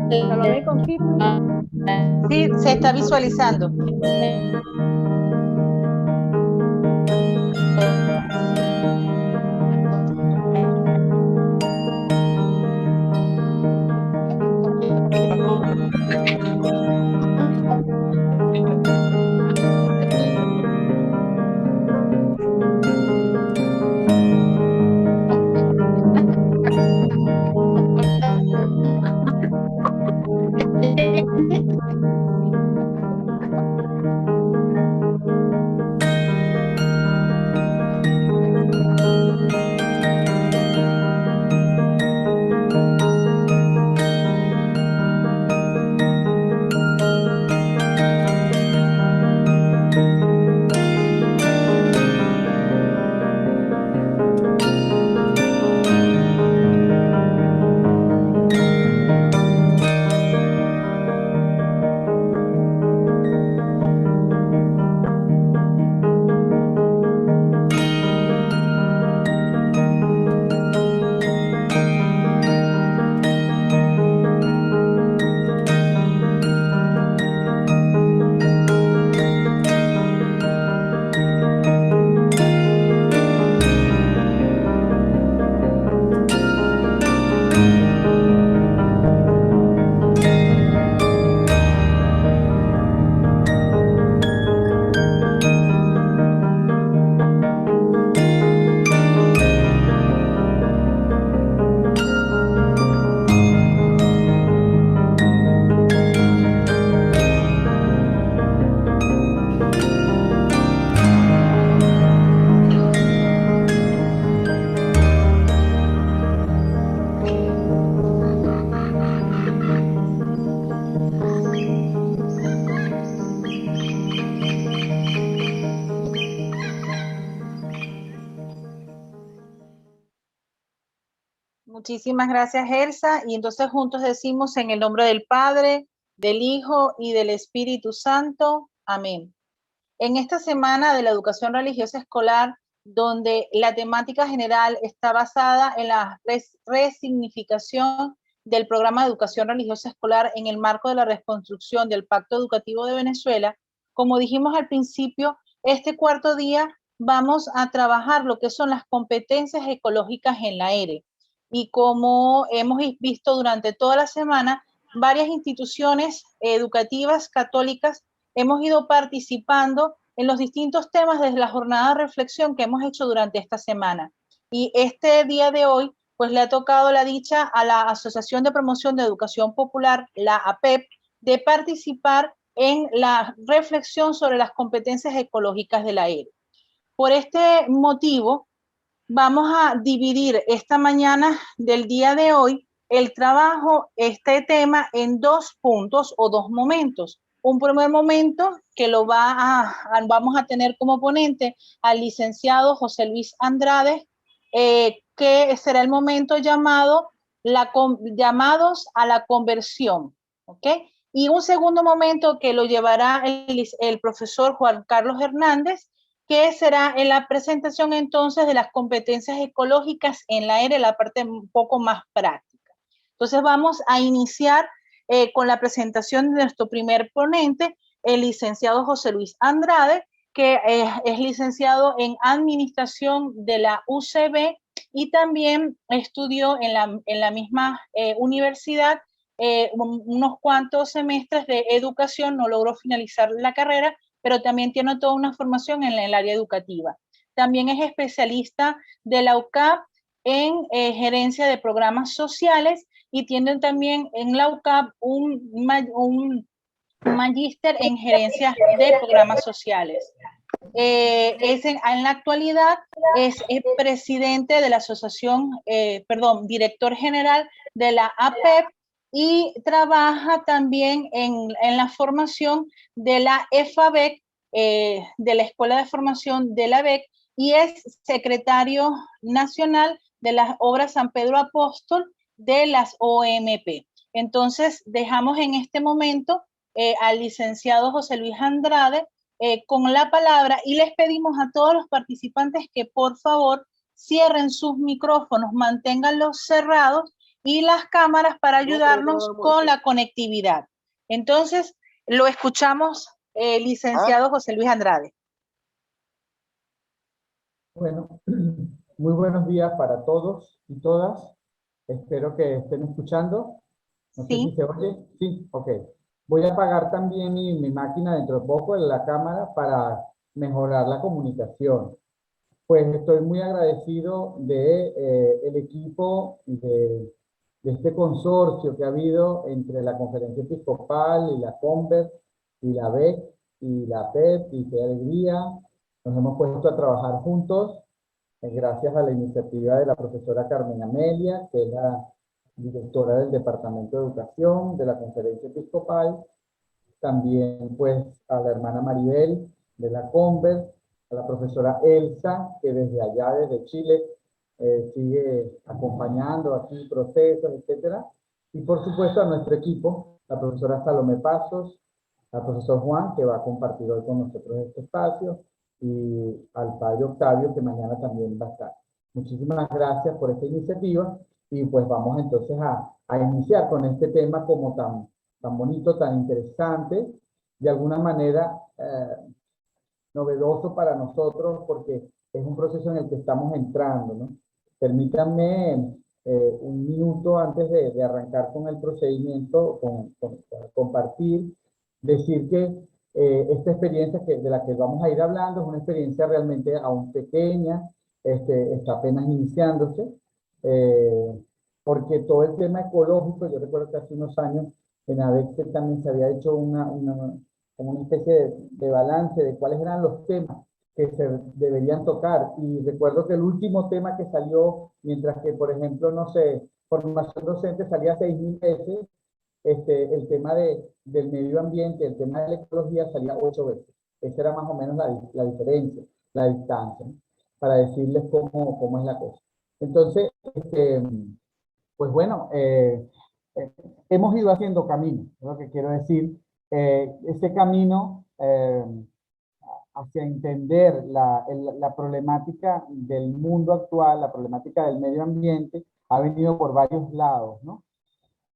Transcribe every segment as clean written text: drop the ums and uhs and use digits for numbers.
Salomé, confirma. Sí, se está visualizando. Muchísimas gracias, Elsa. Y entonces juntos decimos en el nombre del Padre, del Hijo y del Espíritu Santo. Amén. En esta semana de la educación religiosa escolar, donde la temática general está basada en la resignificación del programa de educación religiosa escolar en el marco de la reconstrucción del Pacto Educativo de Venezuela. Como dijimos al principio, este cuarto día vamos a trabajar lo que son las competencias ecológicas en la ERE. Y como hemos visto durante toda la semana, varias instituciones educativas católicas hemos ido participando en los distintos temas desde la jornada de reflexión que hemos hecho durante esta semana. Y este día de hoy, pues le ha tocado la dicha a la Asociación de Promoción de Educación Popular, la APEP, de participar en la reflexión sobre las competencias ecológicas de la ERE. Por este motivo, vamos a dividir esta mañana del día de hoy el trabajo, este tema, en dos puntos o dos momentos. Un primer momento que vamos a tener como ponente al licenciado José Luis Andrade, que será el momento llamado llamados a la conversión, ¿ok? Y un segundo momento que lo llevará el profesor Juan Carlos Hernández, que será en la presentación entonces de las competencias ecológicas en la ERE, la parte un poco más práctica. Entonces vamos a iniciar con la presentación de nuestro primer ponente, el licenciado José Luis Andrade, que es licenciado en Administración de la UCB y también estudió en la misma universidad unos cuantos semestres de educación, no logró finalizar la carrera, pero también tiene toda una formación en el área educativa. También es especialista de la UCAP en gerencia de programas sociales y tiene también en la UCAP un magíster en gerencia de programas sociales. En la actualidad es presidente de la asociación, director general de la APEP y trabaja también en la formación de la EFABEC, de la Escuela de Formación de la BEC, y es secretario nacional de las obras San Pedro Apóstol de las OMP. Entonces, dejamos en este momento al licenciado José Luis Andrade con la palabra y les pedimos a todos los participantes que por favor cierren sus micrófonos, manténganlos cerrados y las cámaras para ayudarnos con la conectividad. Entonces, lo escuchamos, licenciado José Luis Andrade. Bueno, muy buenos días para todos y todas. Espero que estén escuchando. No sé si se oye. Sí, ok. Voy a apagar también mi máquina dentro de poco en la cámara para mejorar la comunicación. Pues estoy muy agradecido de el equipo de este consorcio que ha habido entre la Conferencia Episcopal y la Conver y la BEC y la PEP y Qué Alegría. Nos hemos puesto a trabajar juntos gracias a la iniciativa de la profesora Carmen Amelia, que es la directora del Departamento de Educación de la Conferencia Episcopal, también pues a la hermana Maribel de la Conver, a la profesora Elsa, que desde allá, desde Chile, sigue acompañando aquí procesos, etcétera, y por supuesto a nuestro equipo, la profesora Salomé Pasos, al profesor Juan, que va a compartir hoy con nosotros este espacio, y al padre Octavio, que mañana también va a estar. Muchísimas gracias por esta iniciativa, y pues vamos entonces a iniciar con este tema como tan bonito, tan interesante, de alguna manera novedoso para nosotros, porque es un proceso en el que estamos entrando, ¿no? Permítanme un minuto antes de arrancar con el procedimiento, compartir, decir que esta experiencia de la que vamos a ir hablando es una experiencia realmente aún pequeña, está apenas iniciándose, porque todo el tema ecológico, yo recuerdo que hace unos años en ADEC también se había hecho como una especie de balance de cuáles eran los temas que se deberían tocar. Y recuerdo que el último tema que salió, mientras que, por ejemplo, no sé, formación docente salía 6.000 veces, el tema del medio ambiente, el tema de la ecología salía 8 veces. Esa era más o menos la diferencia, la distancia, ¿no? Para decirles cómo es la cosa. Entonces, pues bueno, hemos ido haciendo camino, es lo que quiero decir. Ese camino hacia entender la problemática del mundo actual, la problemática del medio ambiente, ha venido por varios lados, ¿no?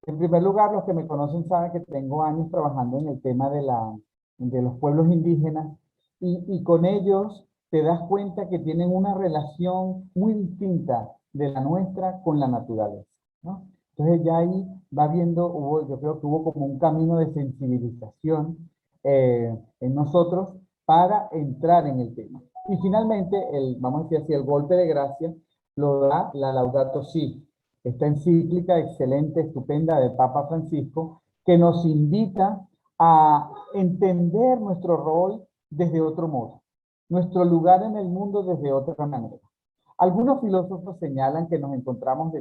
En primer lugar, los que me conocen saben que tengo años trabajando en el tema de los pueblos indígenas y con ellos te das cuenta que tienen una relación muy distinta de la nuestra con la naturaleza, ¿no? Entonces ya ahí va viendo, yo creo que hubo como un camino de sensibilización en nosotros para entrar en el tema. Y finalmente, vamos a decir así, el golpe de gracia lo da la Laudato Si, esta encíclica excelente, estupenda del Papa Francisco, que nos invita a entender nuestro rol desde otro modo, nuestro lugar en el mundo desde otra manera. Algunos filósofos señalan que nos encontramos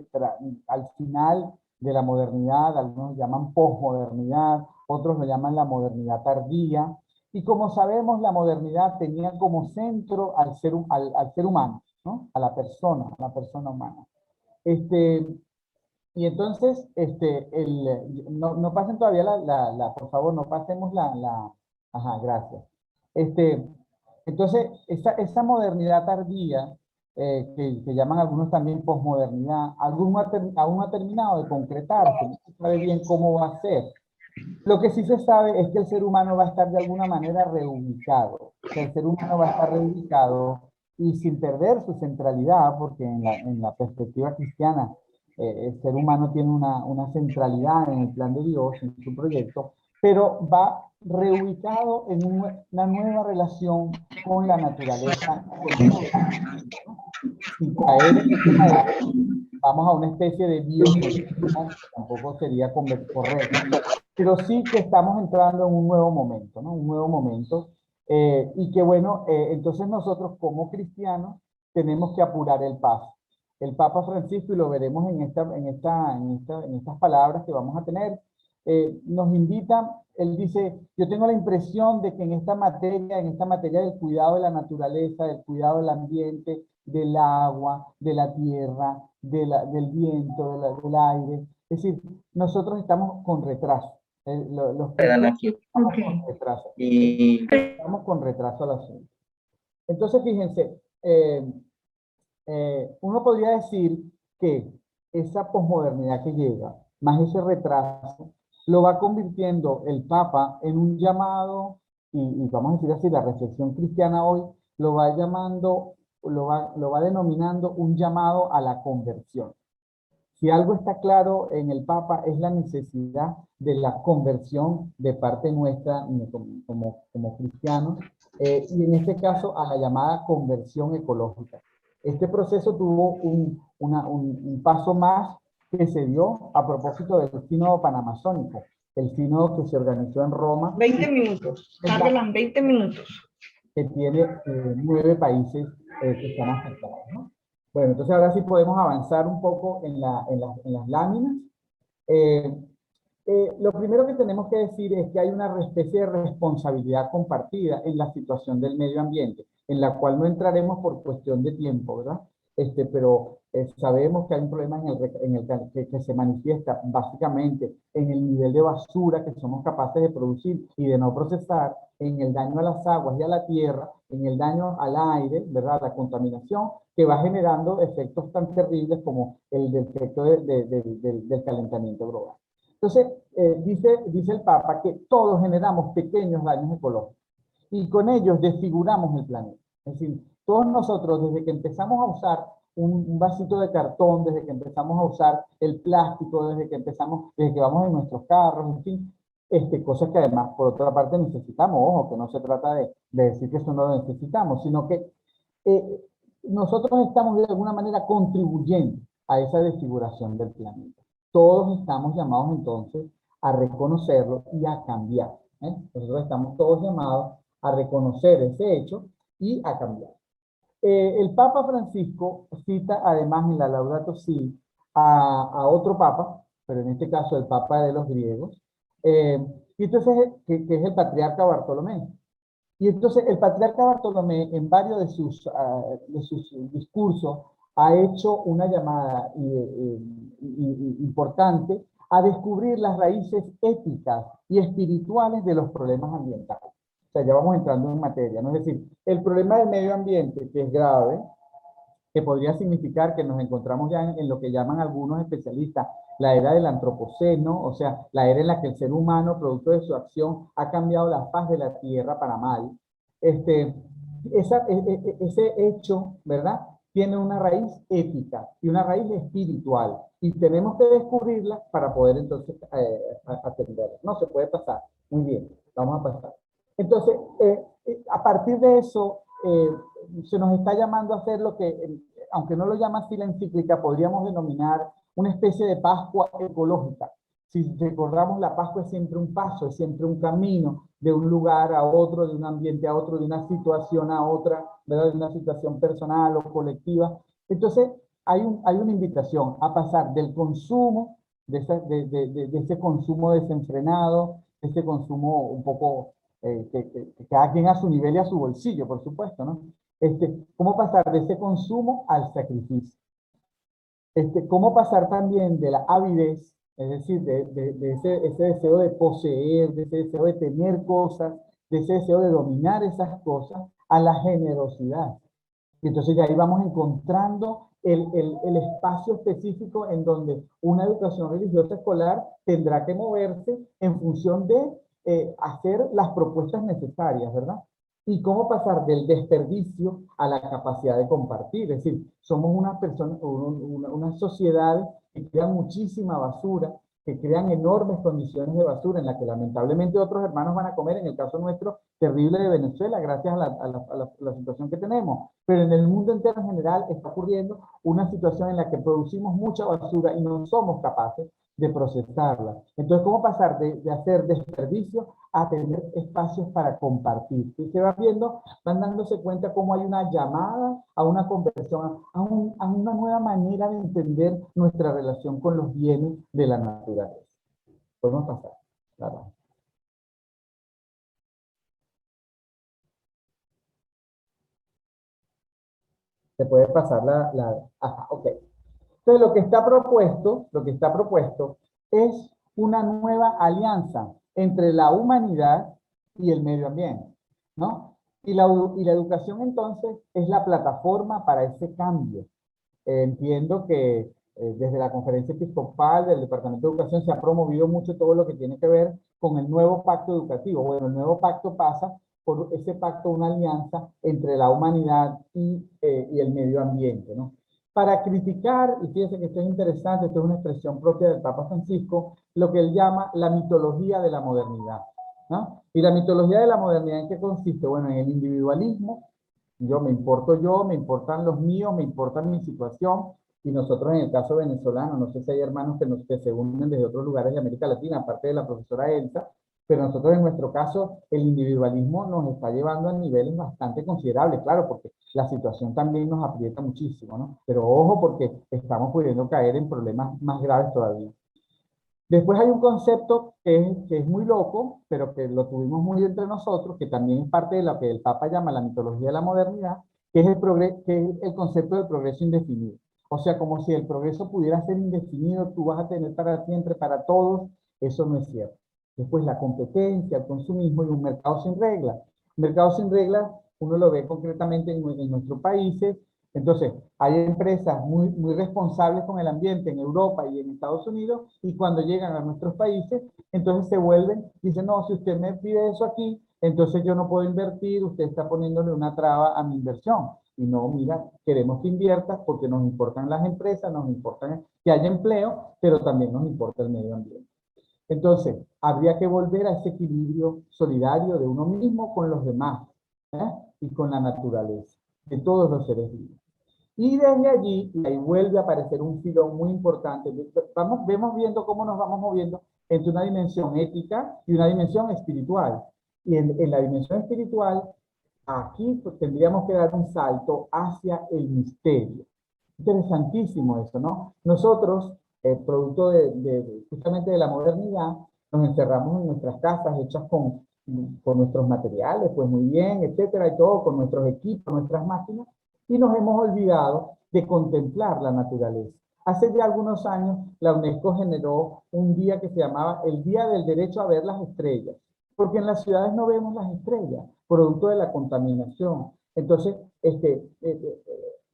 al final de la modernidad, algunos llaman posmodernidad, otros lo llaman la modernidad tardía, y como sabemos, la modernidad tenía como centro al ser humano, ¿no? A la persona humana. Y entonces, no pasen todavía por favor, no pasemos ajá, gracias. Entonces, esa modernidad tardía, que llaman algunos también posmodernidad, aún no ha terminado de concretarse, no se sabe bien cómo va a ser. Lo que sí se sabe es que el ser humano va a estar de alguna manera reubicado, que el ser humano va a estar reubicado y sin perder su centralidad, porque en la perspectiva cristiana, el ser humano tiene una centralidad en el plan de Dios, en su proyecto, pero va reubicado en una nueva relación con la naturaleza. Sin caer en el tema vamos a una especie de biocentrismo, tampoco sería correcto, pero sí que estamos entrando en un nuevo momento, ¿no? Un nuevo momento, y que bueno, entonces nosotros como cristianos tenemos que apurar el paso. El Papa Francisco, y lo veremos en estas palabras que vamos a tener, nos invita, él dice, yo tengo la impresión de que en esta materia del cuidado de la naturaleza, del cuidado del ambiente, del agua, de la tierra, del viento, del aire, es decir, nosotros estamos con retraso. Los cristianos estamos con retraso. Estamos con retraso al asunto. Entonces, fíjense, uno podría decir que esa posmodernidad que llega, más ese retraso, lo va convirtiendo el Papa en un llamado, y vamos a decir así, la reflexión cristiana hoy lo va llamando, lo va denominando un llamado a la conversión. Si algo está claro en el Papa es la necesidad de la conversión de parte nuestra como cristianos, y en este caso a la llamada conversión ecológica. Este proceso tuvo un paso más que se dio a propósito del sínodo panamazónico, el sínodo que se organizó en Roma. 20 minutos, Carlos, 20 minutos. Que tiene 9 países que están afectados, ¿no? Bueno, entonces ahora sí podemos avanzar un poco en las láminas. Lo primero que tenemos que decir es que hay una especie de responsabilidad compartida en la situación del medio ambiente, en la cual no entraremos por cuestión de tiempo, ¿verdad? Pero sabemos que hay un problema que se manifiesta básicamente en el nivel de basura que somos capaces de producir y de no procesar, en el daño a las aguas y a la tierra, en el daño al aire, ¿verdad? La contaminación que va generando efectos tan terribles como el efecto del calentamiento global. Entonces, dice el Papa que todos generamos pequeños daños ecológicos y con ellos desfiguramos el planeta. Es decir, todos nosotros, desde que empezamos a usar un vasito de cartón, desde que empezamos a usar el plástico, desde que vamos en nuestros carros, en fin, cosas que además, por otra parte, necesitamos. Ojo, que no se trata de decir que eso no lo necesitamos, sino que nosotros estamos de alguna manera contribuyendo a esa desfiguración del planeta. Todos estamos llamados entonces a reconocerlo y a cambiar. Nosotros estamos todos llamados a reconocer ese hecho y a cambiar. El Papa Francisco cita además en la Laudato Si a otro Papa, pero en este caso el Papa de los griegos, y entonces, que es el Patriarca Bartolomé. Y entonces el Patriarca Bartolomé en varios de sus discursos ha hecho una llamada importante a descubrir las raíces éticas y espirituales de los problemas ambientales. O sea, ya vamos entrando en materia, ¿no? Es decir, el problema del medio ambiente, que es grave, que podría significar que nos encontramos ya en lo que llaman algunos especialistas la era del antropoceno, o sea, la era en la que el ser humano, producto de su acción, ha cambiado la faz de la tierra para mal. Este, ese hecho, ¿verdad? Tiene una raíz ética y una raíz espiritual, y tenemos que descubrirla para poder entonces atenderla. No se puede pasar. Muy bien, vamos a pasar. Entonces, a partir de eso, se nos está llamando a hacer lo que, aunque no lo llama así la encíclica, podríamos denominar una especie de Pascua ecológica. Si recordamos, la Pascua es siempre un paso, es siempre un camino de un lugar a otro, de un ambiente a otro, de una situación a otra, ¿verdad? De una situación personal o colectiva. Entonces, hay una invitación a pasar del consumo, de ese consumo desenfrenado, de ese consumo un poco, que cada quien a su nivel y a su bolsillo, por supuesto, ¿no? ¿Cómo pasar de ese consumo al sacrificio? ¿Cómo pasar también de la avidez, es decir, de ese deseo de poseer, de ese deseo de tener cosas, de ese deseo de dominar esas cosas, a la generosidad? Y entonces de ahí vamos encontrando el espacio específico en donde una educación religiosa escolar tendrá que moverse en función de hacer las propuestas necesarias, ¿verdad? Y cómo pasar del desperdicio a la capacidad de compartir. Es decir, somos unas personas, una sociedad que crean muchísima basura, que crean enormes condiciones de basura en las que lamentablemente otros hermanos van a comer, en el caso nuestro, terrible de Venezuela, gracias a la situación que tenemos. Pero en el mundo entero en general está ocurriendo una situación en la que producimos mucha basura y no somos capaces de procesarla. Entonces, ¿cómo pasar de hacer desperdicio a tener espacios para compartir? Y se va viendo, van dándose cuenta cómo hay una llamada a una conversión, a una nueva manera de entender nuestra relación con los bienes de la naturaleza. Podemos pasar. Claro. Se puede pasar ajá, ok. Entonces, lo que está propuesto es una nueva alianza entre la humanidad y el medio ambiente, ¿no? Y la educación entonces es la plataforma para ese cambio. Entiendo que desde la Conferencia Episcopal del Departamento de Educación se ha promovido mucho todo lo que tiene que ver con el nuevo pacto educativo. Bueno, el nuevo pacto pasa por ese pacto, una alianza entre la humanidad y el medio ambiente, ¿no? Para criticar, y fíjense que esto es interesante, esto es una expresión propia del Papa Francisco, lo que él llama la mitología de la modernidad, ¿no? Y la mitología de la modernidad, ¿en qué consiste? Bueno, en el individualismo. Yo, me importan los míos, me importa mi situación, y nosotros en el caso venezolano, no sé si hay hermanos que se unen desde otros lugares de América Latina, aparte de la profesora Elsa, pero nosotros en nuestro caso el individualismo nos está llevando a niveles bastante considerables, claro, porque la situación también nos aprieta muchísimo, ¿no? Pero ojo, porque estamos pudiendo caer en problemas más graves todavía. Después hay un concepto que es muy loco, pero que lo tuvimos muy entre nosotros, que también es parte de lo que el Papa llama la mitología de la modernidad, que es el concepto del progreso indefinido. O sea, como si el progreso pudiera ser indefinido, tú vas a tener para siempre, para todos, eso no es cierto. Después la competencia, el consumismo y un mercado sin reglas. Mercado sin reglas, uno lo ve concretamente en nuestros países. Entonces, hay empresas muy responsables con el ambiente en Europa y en Estados Unidos, y cuando llegan a nuestros países, entonces se vuelven, dicen, no, si usted me pide eso aquí, entonces yo no puedo invertir, usted está poniéndole una traba a mi inversión. Y no, mira, queremos que inviertas porque nos importan las empresas, nos importa que haya empleo, pero también nos importa el medio ambiente. Entonces, habría que volver a ese equilibrio solidario de uno mismo con los demás, ¿eh? Y con la naturaleza, de todos los seres vivos. Y desde allí, ahí vuelve a aparecer un filón muy importante. Vemos viendo cómo nos vamos moviendo entre una dimensión ética y una dimensión espiritual. Y en la dimensión espiritual, aquí pues, tendríamos que dar un salto hacia el misterio. Interesantísimo eso, ¿no? Nosotros, producto justamente de la modernidad, nos encerramos en nuestras casas hechas con nuestros materiales, pues muy bien, etcétera, y todo, con nuestros equipos, nuestras máquinas, y nos hemos olvidado de contemplar la naturaleza. Hace ya algunos años, la UNESCO generó un día que se llamaba el Día del Derecho a Ver las Estrellas, porque en las ciudades no vemos las estrellas, producto de la contaminación. Entonces,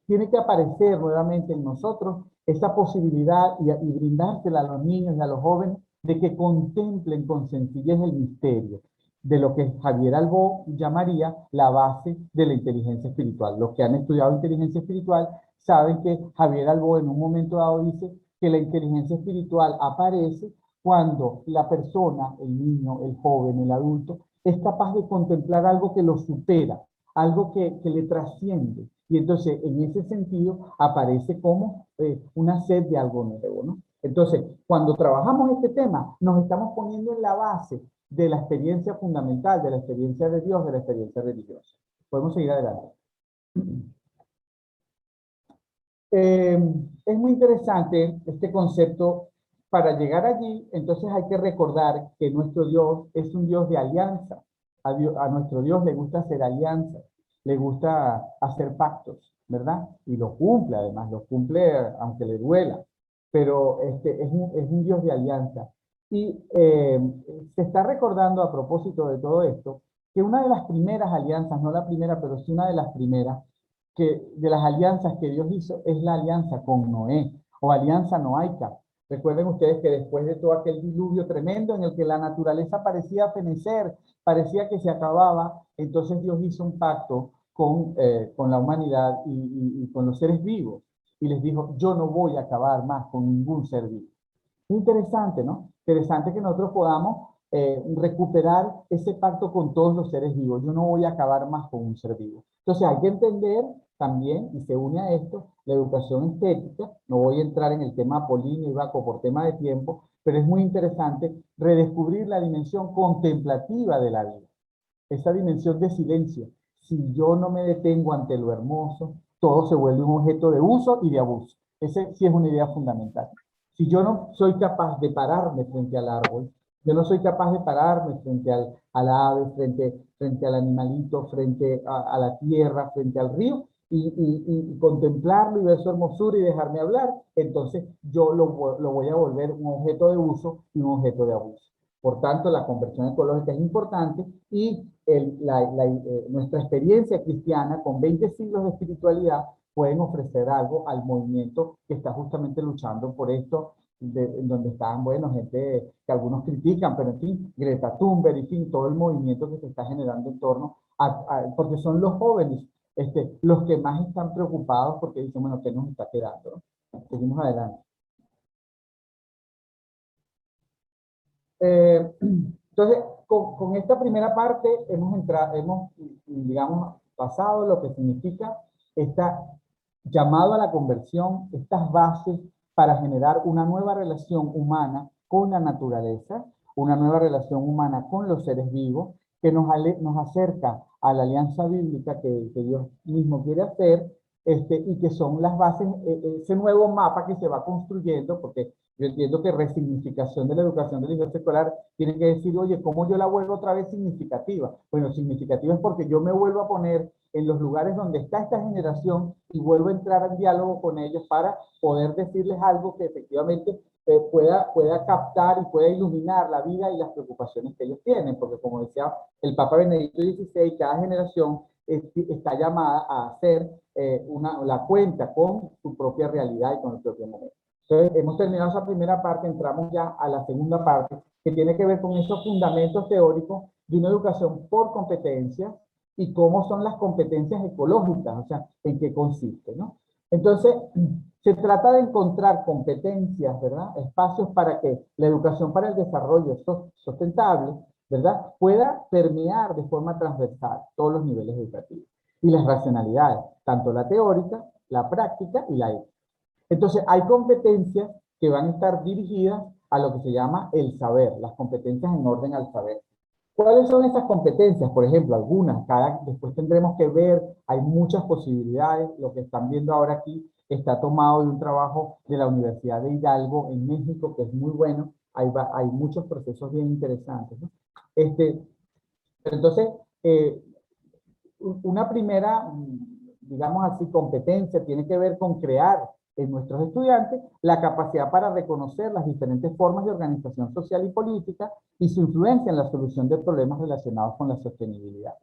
tiene que aparecer nuevamente en nosotros esa posibilidad y brindársela a los niños y a los jóvenes de que contemplen con sencillez el misterio de lo que Javier Albó llamaría la base de la inteligencia espiritual. Los que han estudiado inteligencia espiritual saben que Javier Albó en un momento dado dice que la inteligencia espiritual aparece cuando la persona, el niño, el joven, el adulto, es capaz de contemplar algo que lo supera, algo que le trasciende. Y entonces, en ese sentido, aparece como una sed de algo nuevo, ¿no? Entonces, cuando trabajamos este tema, nos estamos poniendo en la base de la experiencia fundamental, de la experiencia de Dios, de la experiencia religiosa. Podemos seguir adelante. Es muy interesante este concepto. Para llegar allí, entonces hay que recordar que nuestro Dios es un Dios de alianza. A nuestro Dios le gusta hacer alianzas, le gusta hacer pactos, ¿verdad? Y lo cumple, además, lo cumple aunque le duela. Pero es un Dios de alianza. Y se está recordando a propósito de todo esto, que una de las primeras alianzas, no la primera, pero sí una de las primeras, de las alianzas que Dios hizo, es la alianza con Noé, o alianza noaica. Recuerden ustedes que después de todo aquel diluvio tremendo en el que la naturaleza parecía fenecer, parecía que se acababa, entonces Dios hizo un pacto con la humanidad y con los seres vivos. Y les dijo, yo no voy a acabar más con ningún ser vivo. Interesante, ¿no? Interesante que nosotros podamos recuperar ese pacto con todos los seres vivos. Yo no voy a acabar más con un ser vivo. Entonces hay que entender también, y se une a esto, la educación estética. No voy a entrar en el tema apolíneo y Baco por tema de tiempo, pero es muy interesante redescubrir la dimensión contemplativa de la vida. Esa dimensión de silencio. Si yo no me detengo ante lo hermoso, todo se vuelve un objeto de uso y de abuso. Esa sí es una idea fundamental. Si yo no soy capaz de pararme frente al árbol, yo no soy capaz de pararme frente al ave, frente al animalito, frente a la tierra, frente al río, y contemplarlo y ver su hermosura y dejarme hablar, entonces yo lo voy a volver un objeto de uso y un objeto de abuso. Por tanto, la conversión ecológica es importante y nuestra experiencia cristiana con 20 siglos de espiritualidad pueden ofrecer algo al movimiento que está justamente luchando por esto, en donde están, bueno, gente que algunos critican, pero en fin, Greta Thunberg, en fin, todo el movimiento que se está generando en torno porque son los jóvenes los que más están preocupados porque dicen, bueno, ¿qué nos está quedando? Seguimos adelante. Entonces, con esta primera parte hemos, digamos, pasado lo que significa esta llamado a la conversión, estas bases para generar una nueva relación humana con la naturaleza, una nueva relación humana con los seres vivos, que nos acerca a la alianza bíblica que Dios mismo quiere hacer, y que son las bases, ese nuevo mapa que se va construyendo, porque yo entiendo que resignificación de la educación religiosa escolar tiene que decir, oye, ¿cómo yo la vuelvo otra vez significativa? Bueno, significativa es porque yo me vuelvo a poner en los lugares donde está esta generación y vuelvo a entrar en diálogo con ellos para poder decirles algo que efectivamente pueda captar y pueda iluminar la vida y las preocupaciones que ellos tienen, porque como decía el Papa Benedicto XVI, cada generación está llamada a hacer la cuenta con su propia realidad y con el propio momento. Entonces, hemos terminado esa primera parte, entramos ya a la segunda parte, que tiene que ver con esos fundamentos teóricos de una educación por competencias y cómo son las competencias ecológicas, o sea, en qué consiste, ¿no? Entonces, se trata de encontrar competencias, ¿verdad? Espacios para que la educación para el desarrollo sustentable, ¿verdad? Pueda permear de forma transversal todos los niveles educativos. Y las racionalidades, tanto la teórica, la práctica y la ética. Entonces, hay competencias que van a estar dirigidas a lo que se llama el saber, las competencias en orden al saber. ¿Cuáles son esas competencias? Por ejemplo, algunas, después tendremos que ver, hay muchas posibilidades, lo que están viendo ahora aquí está tomado de un trabajo de la Universidad de Hidalgo en México, que es muy bueno, hay muchos procesos bien interesantes, ¿no? Entonces, una primera, digamos así, competencia tiene que ver con crear en nuestros estudiantes la capacidad para reconocer las diferentes formas de organización social y política y su influencia en la solución de problemas relacionados con la sostenibilidad.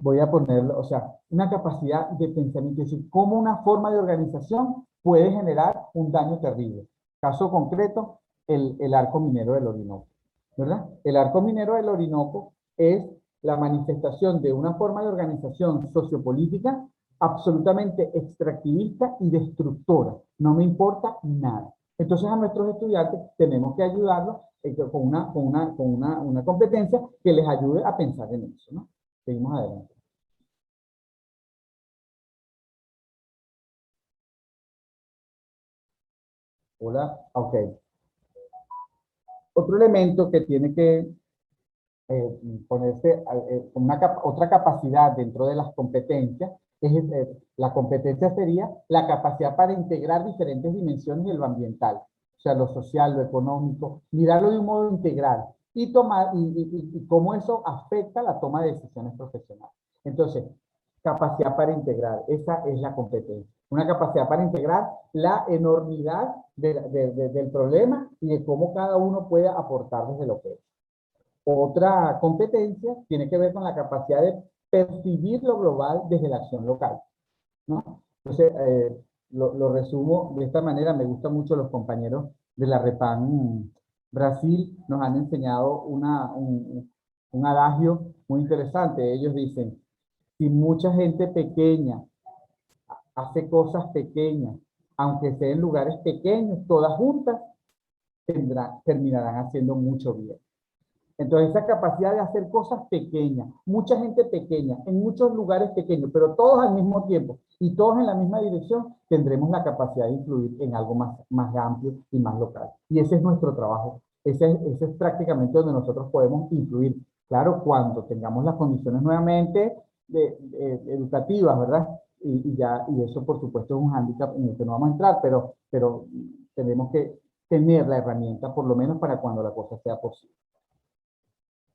voy a ponerlo, o sea, una capacidad de pensamiento, es decir, cómo una forma de organización puede generar un daño terrible. Caso concreto, el arco minero del Orinoco, ¿verdad? El arco minero del Orinoco es la manifestación de una forma de organización sociopolítica absolutamente extractivista y destructora. No me importa nada. Entonces a nuestros estudiantes tenemos que ayudarlos con una competencia que les ayude a pensar en eso, ¿no? Seguimos adelante. Hola, ok. Otro elemento que tiene que ponerse otra capacidad dentro de las competencias es la competencia sería la capacidad para integrar diferentes dimensiones de lo ambiental, o sea, lo social, lo económico, mirarlo de un modo integral y tomar y cómo eso afecta la toma de decisiones profesionales. Entonces, capacidad para integrar, esa es la competencia. Una capacidad para integrar la enormidad del problema y de cómo cada uno puede aportar desde lo que es. Otra competencia tiene que ver con la capacidad de percibir lo global desde la acción local, ¿no? Entonces, lo resumo de esta manera. Me gustan mucho los compañeros de la Repan Brasil, nos han enseñado un adagio muy interesante. Ellos dicen, si mucha gente pequeña hace cosas pequeñas, aunque sea en lugares pequeños, todas juntas, terminarán haciendo mucho bien. Entonces, esa capacidad de hacer cosas pequeñas, mucha gente pequeña, en muchos lugares pequeños, pero todos al mismo tiempo y todos en la misma dirección, tendremos la capacidad de influir en algo más amplio y más local. Y ese es nuestro trabajo. Ese es prácticamente donde nosotros podemos influir. Claro, cuando tengamos las condiciones nuevamente educativas, ¿verdad? Y eso, por supuesto, es un hándicap en el que no vamos a entrar, pero tenemos que tener la herramienta, por lo menos para cuando la cosa sea posible.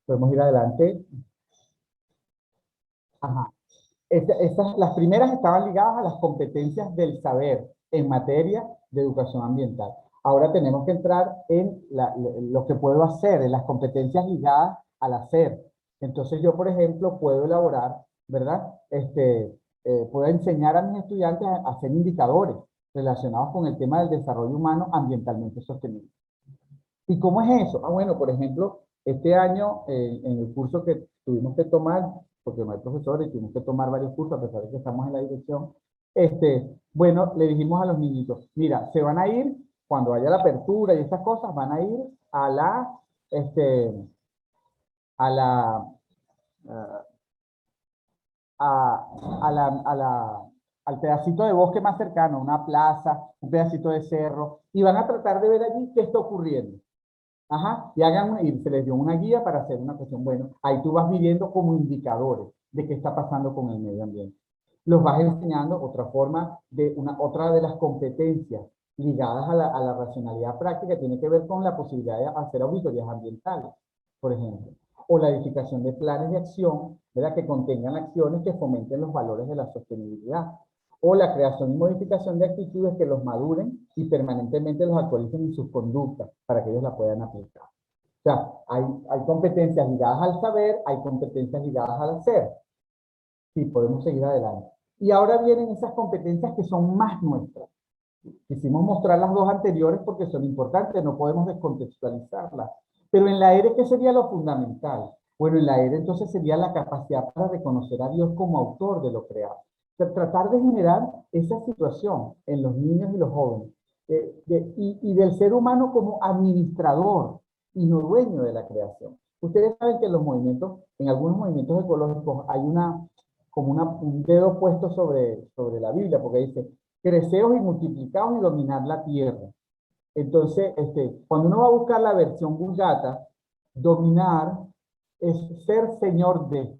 Podemos ir adelante. Ajá. Las primeras estaban ligadas a las competencias del saber en materia de educación ambiental. Ahora tenemos que entrar en lo que puedo hacer, en las competencias ligadas al hacer. Entonces yo, por ejemplo, puedo elaborar, ¿verdad? Puedo enseñar a mis estudiantes a hacer indicadores relacionados con el tema del desarrollo humano ambientalmente sostenible. ¿Y cómo es eso? Ah, bueno, por ejemplo, este año en el curso que tuvimos que tomar, porque no hay profesores, tuvimos que tomar varios cursos a pesar de que estamos en la dirección, bueno, le dijimos a los niñitos, mira, se van a ir, cuando haya la apertura y esas cosas, van a ir a la, a la, al pedacito de bosque más cercano, una plaza, un pedacito de cerro, y van a tratar de ver allí qué está ocurriendo. Ajá, y se les dio una guía para hacer una cuestión. Bueno, ahí tú vas midiendo como indicadores de qué está pasando con el medio ambiente. Los vas enseñando otra forma, otra de las competencias ligadas a la racionalidad práctica, tiene que ver con la posibilidad de hacer auditorías ambientales, por ejemplo, o la edificación de planes de acción, ¿verdad? Que contengan acciones que fomenten los valores de la sostenibilidad, o la creación y modificación de actitudes que los maduren y permanentemente los actualicen en sus conductas para que ellos la puedan aplicar. O sea, hay competencias ligadas al saber, hay competencias ligadas al hacer. Sí, podemos seguir adelante. Y ahora vienen esas competencias que son más nuestras. Quisimos mostrar las dos anteriores porque son importantes, no podemos descontextualizarlas. Pero en la ERE, ¿qué sería lo fundamental? Bueno, en la ERE entonces sería la capacidad para reconocer a Dios como autor de lo creado. O sea, tratar de generar esa situación en los niños y los jóvenes, y del ser humano como administrador y no dueño de la creación. Ustedes saben que en los movimientos, en algunos movimientos ecológicos, hay un dedo puesto sobre la Biblia, porque dice, creceos y multiplicaos y dominar la tierra. Entonces, cuando uno va a buscar la versión Vulgata, dominar es ser señor de,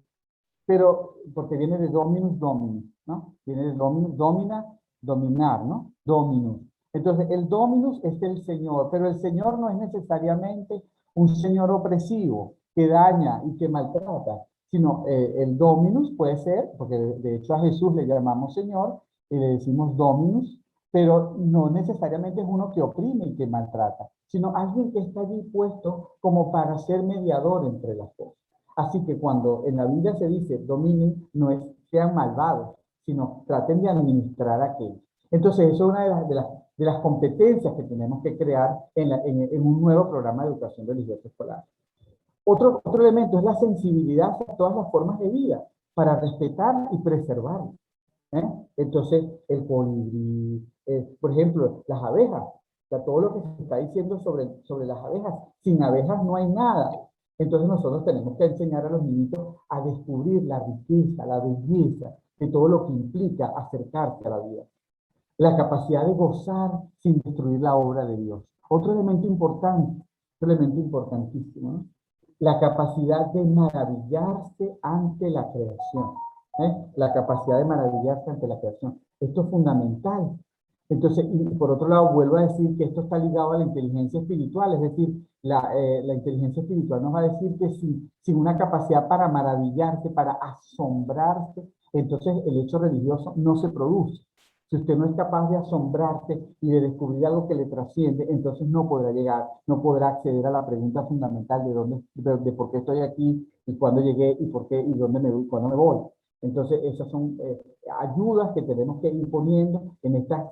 pero porque viene de dominus dominus, ¿no? Viene de dominus, domina, dominar, ¿no? Dominus. Entonces, el dominus es el señor, pero el señor no es necesariamente un señor opresivo que daña y que maltrata, sino el dominus puede ser, porque de hecho a Jesús le llamamos señor y le decimos dominus, pero no necesariamente es uno que oprime y que maltrata, sino alguien que está allí puesto como para ser mediador entre las cosas. Así que cuando en la Biblia se dice dominen, no es sean malvados, sino traten de administrar aquello. Entonces, eso es una de las competencias que tenemos que crear en un nuevo programa de educación religiosa escolar. Otro elemento es la sensibilidad a todas las formas de vida para respetar y preservar. ¿Eh? Entonces, el colibrí, por ejemplo, las abejas, o sea, todo lo que se está diciendo sobre las abejas, sin abejas no hay nada. Entonces nosotros tenemos que enseñar a los niños a descubrir la riqueza, la belleza de todo lo que implica acercarse a la vida. La capacidad de gozar sin destruir la obra de Dios. Otro elemento importante, otro elemento importantísimo, ¿no? La capacidad de maravillarse ante la creación. La capacidad de maravillarse ante la creación. Esto es fundamental. Entonces, y por otro lado, vuelvo a decir que esto está ligado a la inteligencia espiritual, es decir, la inteligencia espiritual nos va a decir que sin una capacidad para maravillarse, para asombrarse, entonces el hecho religioso no se produce. Si usted no es capaz de asombrarse y de descubrir algo que le trasciende, entonces no podrá llegar, no podrá acceder a la pregunta fundamental de por qué estoy aquí y cuándo llegué y por qué y dónde me voy, cuándo me voy. Entonces esas son ayudas que tenemos que ir poniendo en estas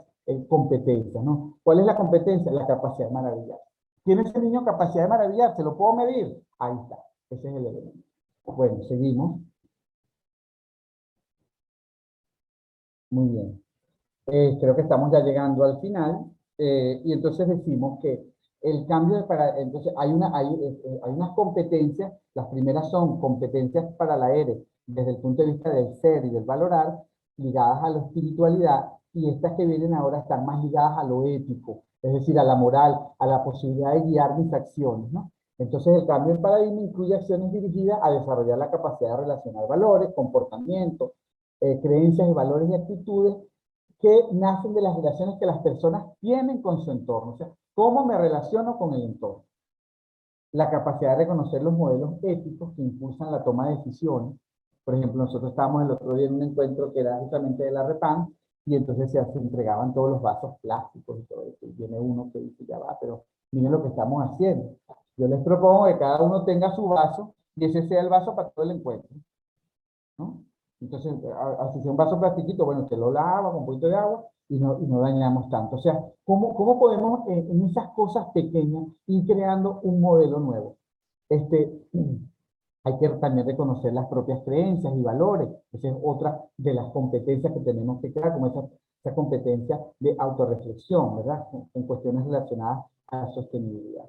competencias, ¿no? ¿Cuál es la competencia? La capacidad de maravillar. ¿Tiene ese niño capacidad de maravillar? ¿Se lo puedo medir? Ahí está. Ese es el elemento. Bueno, seguimos. Muy bien. Creo que estamos ya llegando al final, y entonces decimos que el cambio entonces hay unas competencias, las primeras son competencias para la ERE, desde el punto de vista del ser y del valorar, ligadas a la espiritualidad, y estas que vienen ahora están más ligadas a lo ético, es decir, a la moral, a la posibilidad de guiar mis acciones, ¿no? Entonces el cambio en paradigma incluye acciones dirigidas a desarrollar la capacidad de relacionar valores, comportamientos, creencias y valores y actitudes que nacen de las relaciones que las personas tienen con su entorno. O sea, ¿cómo me relaciono con el entorno? La capacidad de reconocer los modelos éticos que impulsan la toma de decisiones. Por ejemplo, nosotros estábamos el otro día en un encuentro que era justamente de la Repan, y entonces se entregaban todos los vasos plásticos y todo eso. Y viene uno que dice, ya va, pero miren lo que estamos haciendo. Yo les propongo que cada uno tenga su vaso, y ese sea el vaso para todo el encuentro, ¿no? Entonces, así sea un vaso plastiquito, bueno, usted lo lava con un poquito de agua y no dañamos tanto. O sea, ¿cómo podemos en esas cosas pequeñas ir creando un modelo nuevo? Hay que también reconocer las propias creencias y valores. Esa es otra de las competencias que tenemos que crear, como esa competencia de autorreflexión, ¿verdad? En cuestiones relacionadas a la sostenibilidad.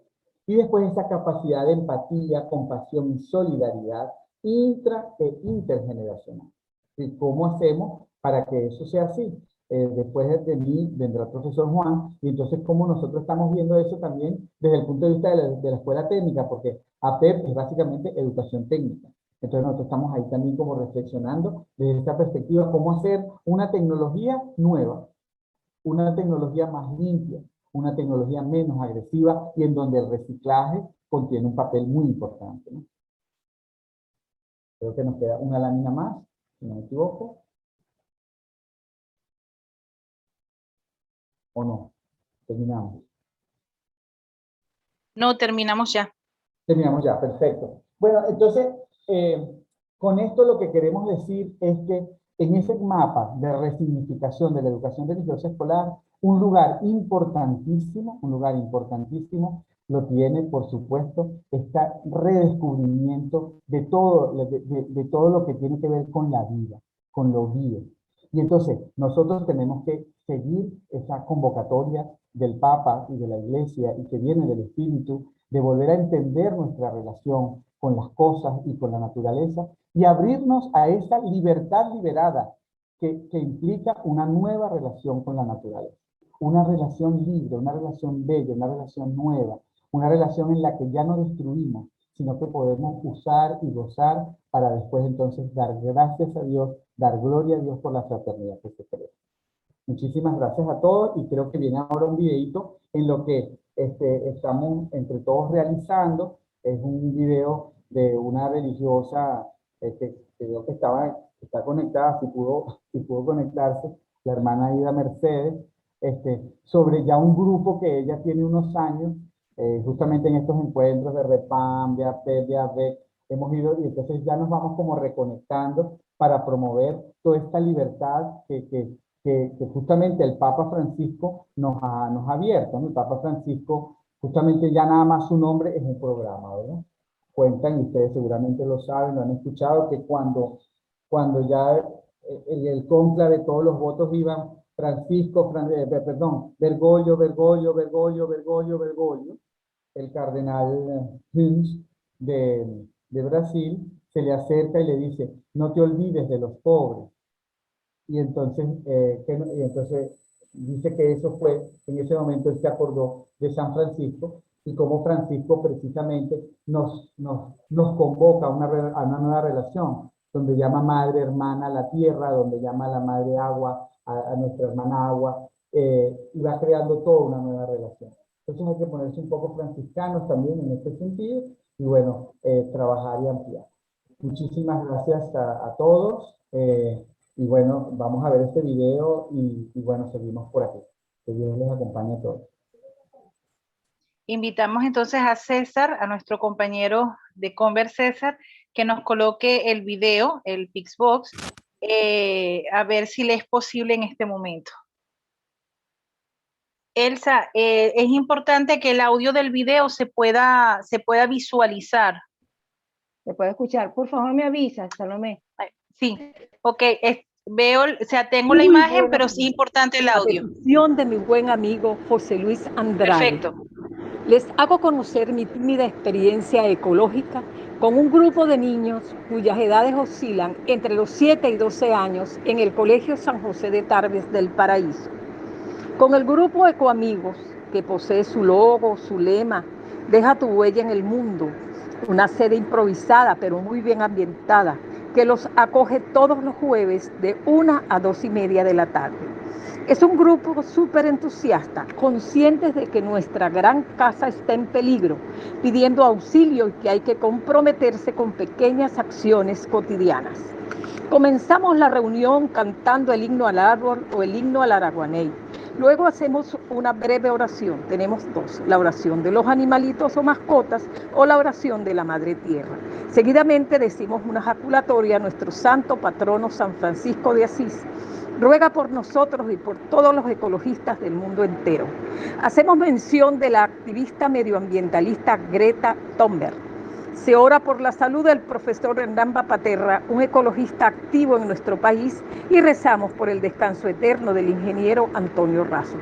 Y después esa capacidad de empatía, compasión y solidaridad intra e intergeneracional. ¿Y cómo hacemos para que eso sea así? Después de mí vendrá el profesor Juan, y entonces cómo nosotros estamos viendo eso también desde el punto de vista de la escuela técnica, porque APEP es básicamente educación técnica. Entonces nosotros estamos ahí también como reflexionando desde esta perspectiva, cómo hacer una tecnología nueva, una tecnología más limpia, una tecnología menos agresiva y en donde el reciclaje contiene un papel muy importante, ¿no? Creo que nos queda una lámina más, si no me equivoco. ¿O no? Terminamos. No, terminamos ya. Terminamos ya, perfecto. Bueno, entonces, con esto lo que queremos decir es que en ese mapa de resignificación de la educación religiosa escolar, un lugar importantísimo lo tiene, por supuesto, este redescubrimiento de todo lo que tiene que ver con la vida, con lo vivo. Y entonces, nosotros tenemos que seguir esa convocatoria del Papa y de la Iglesia y que viene del Espíritu, de volver a entender nuestra relación con las cosas y con la naturaleza y abrirnos a esa libertad liberada que implica una nueva relación con la naturaleza. Una relación libre, una relación bella, una relación nueva, una relación en la que ya no destruimos, sino que podemos usar y gozar para después entonces dar gracias a Dios, dar gloria a Dios por la fraternidad que se crea. Muchísimas gracias a todos y creo que viene ahora un videito en lo que estamos entre todos realizando. Es un video de una religiosa que veo que está conectada, si pudo conectarse, la hermana Ida Mercedes, sobre ya un grupo que ella tiene unos años, justamente en estos encuentros de REPAM, de APEP, de ABEC, hemos ido, y entonces ya nos vamos como reconectando para promover toda esta libertad que justamente el Papa Francisco nos ha abierto, ¿no? El Papa Francisco, justamente ya nada más su nombre es un programa, ¿verdad? Cuentan, y ustedes seguramente lo saben, lo han escuchado, que cuando ya el cónclave, todos los votos iban Bergoglio, Bergoglio, Bergoglio, Bergoglio, Bergoglio, el cardenal Hinz de Brasil, se le acerca y le dice, no te olvides de los pobres. Y entonces, y entonces dice que eso fue, en ese momento él se acordó de San Francisco y cómo Francisco precisamente nos convoca a una nueva relación, donde llama madre hermana a la tierra, donde llama a la madre agua, a nuestra hermana agua, y va creando toda una nueva relación. Entonces hay que ponerse un poco franciscanos también en este sentido y bueno, trabajar y ampliar. Muchísimas gracias a todos. Y bueno, vamos a ver este video y bueno, seguimos por aquí. Que Dios les acompañe a todos. Invitamos entonces a César, a nuestro compañero de Conver César, que nos coloque el video, el Pixbox, a ver si le es posible en este momento. Elsa, es importante que el audio del video se pueda visualizar. ¿Se puede escuchar? Por favor, me avisa, Salomé. Sí, ok, veo, o sea, tengo la imagen, pero sí es importante el audio. A petición de mi buen amigo José Luis Andrade. Perfecto. Les hago conocer mi tímida experiencia ecológica con un grupo de niños cuyas edades oscilan entre los 7 y 12 años en el Colegio San José de Tarbes del Paraíso. Con el grupo Ecoamigos, que posee su logo, su lema, Deja tu huella en el mundo, una sede improvisada pero muy bien ambientada, que los acoge todos los jueves de 1 a 2:30 de la tarde. Es un grupo súper entusiasta, conscientes de que nuestra gran casa está en peligro, pidiendo auxilio y que hay que comprometerse con pequeñas acciones cotidianas. Comenzamos la reunión cantando el himno al árbol o el himno al araguaney. Luego hacemos una breve oración, tenemos dos, la oración de los animalitos o mascotas o la oración de la Madre Tierra. Seguidamente decimos una jaculatoria a nuestro santo patrono San Francisco de Asís. Ruega por nosotros y por todos los ecologistas del mundo entero. Hacemos mención de la activista medioambientalista Greta Thunberg. Se ora por la salud del profesor Hernán Bapaterra, un ecologista activo en nuestro país, y rezamos por el descanso eterno del ingeniero Antonio Razo.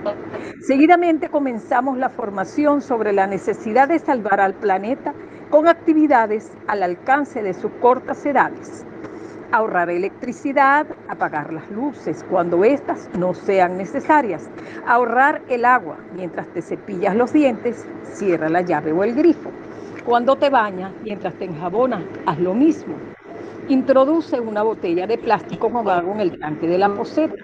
Seguidamente comenzamos la formación sobre la necesidad de salvar al planeta con actividades al alcance de sus cortas edades. Ahorrar electricidad, apagar las luces cuando éstas no sean necesarias. Ahorrar el agua, mientras te cepillas los dientes, cierra la llave o el grifo. Cuando te bañas, mientras te enjabonas, haz lo mismo. Introduce una botella de plástico con agua en el tanque de la poceta.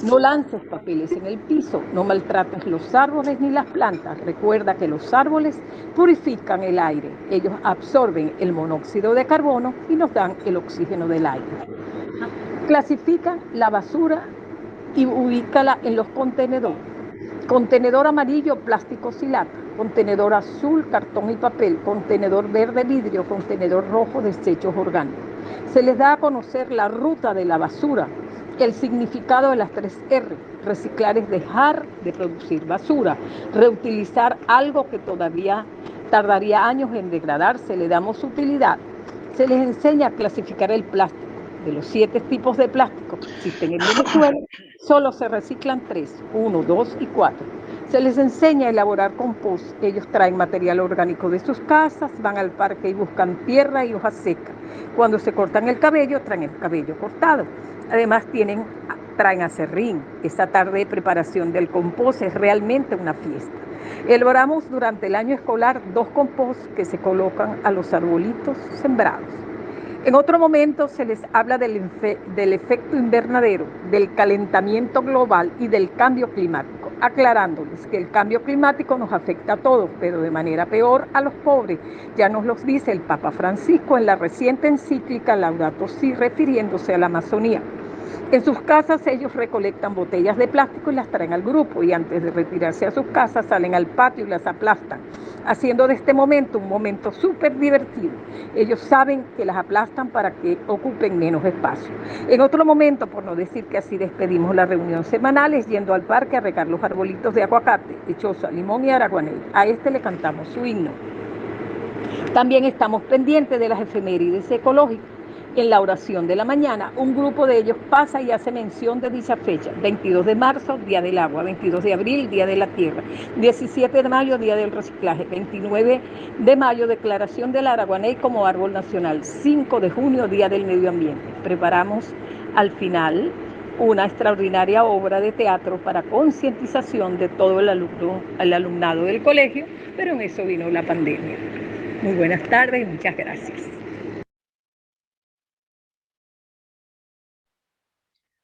No lances papeles en el piso, no maltrates los árboles ni las plantas. Recuerda que los árboles purifican el aire. Ellos absorben el monóxido de carbono y nos dan el oxígeno del aire. Clasifica la basura y ubícala en los contenedores. Contenedor amarillo, plásticos y lata. Contenedor azul, cartón y papel. Contenedor verde, vidrio. Contenedor rojo, desechos orgánicos. Se les da a conocer la ruta de la basura, el significado de las 3 R. Reciclar es dejar de producir basura. Reutilizar algo que todavía tardaría años en degradarse, le damos utilidad. Se les enseña a clasificar el plástico. De los 7 tipos de plástico que existen en Venezuela, solo se reciclan 3, 1, 2 y 4. Se les enseña a elaborar compost. Ellos traen material orgánico de sus casas, van al parque y buscan tierra y hojas secas. Cuando se cortan el cabello, traen el cabello cortado. Además traen aserrín. Esta tarde de preparación del compost es realmente una fiesta. Elaboramos durante el año escolar 2 composts que se colocan a los arbolitos sembrados. En otro momento se les habla del efecto invernadero, del calentamiento global y del cambio climático, aclarándoles que el cambio climático nos afecta a todos, pero de manera peor a los pobres. Ya nos los dice el Papa Francisco en la reciente encíclica Laudato Si, refiriéndose a la Amazonía. En sus casas ellos recolectan botellas de plástico y las traen al grupo, y antes de retirarse a sus casas salen al patio y las aplastan. haciendo de este momento un momento súper divertido. Ellos saben que las aplastan para que ocupen menos espacio. En otro momento, por no decir que así despedimos la reunión semanal, es yendo al parque a regar los arbolitos de aguacate, lechosa, limón y araguaney. A este le cantamos su himno. También estamos pendientes de las efemérides ecológicas. En la oración de la mañana, un grupo de ellos pasa y hace mención de dicha fecha. 22 de marzo, Día del Agua. 22 de abril, Día de la Tierra. 17 de mayo, Día del Reciclaje. 29 de mayo, Declaración del Araguaney como Árbol Nacional. 5 de junio, Día del Medio Ambiente. Preparamos al final una extraordinaria obra de teatro para concientización de todo el alumnado del colegio, pero en eso vino la pandemia. Muy buenas tardes y muchas gracias.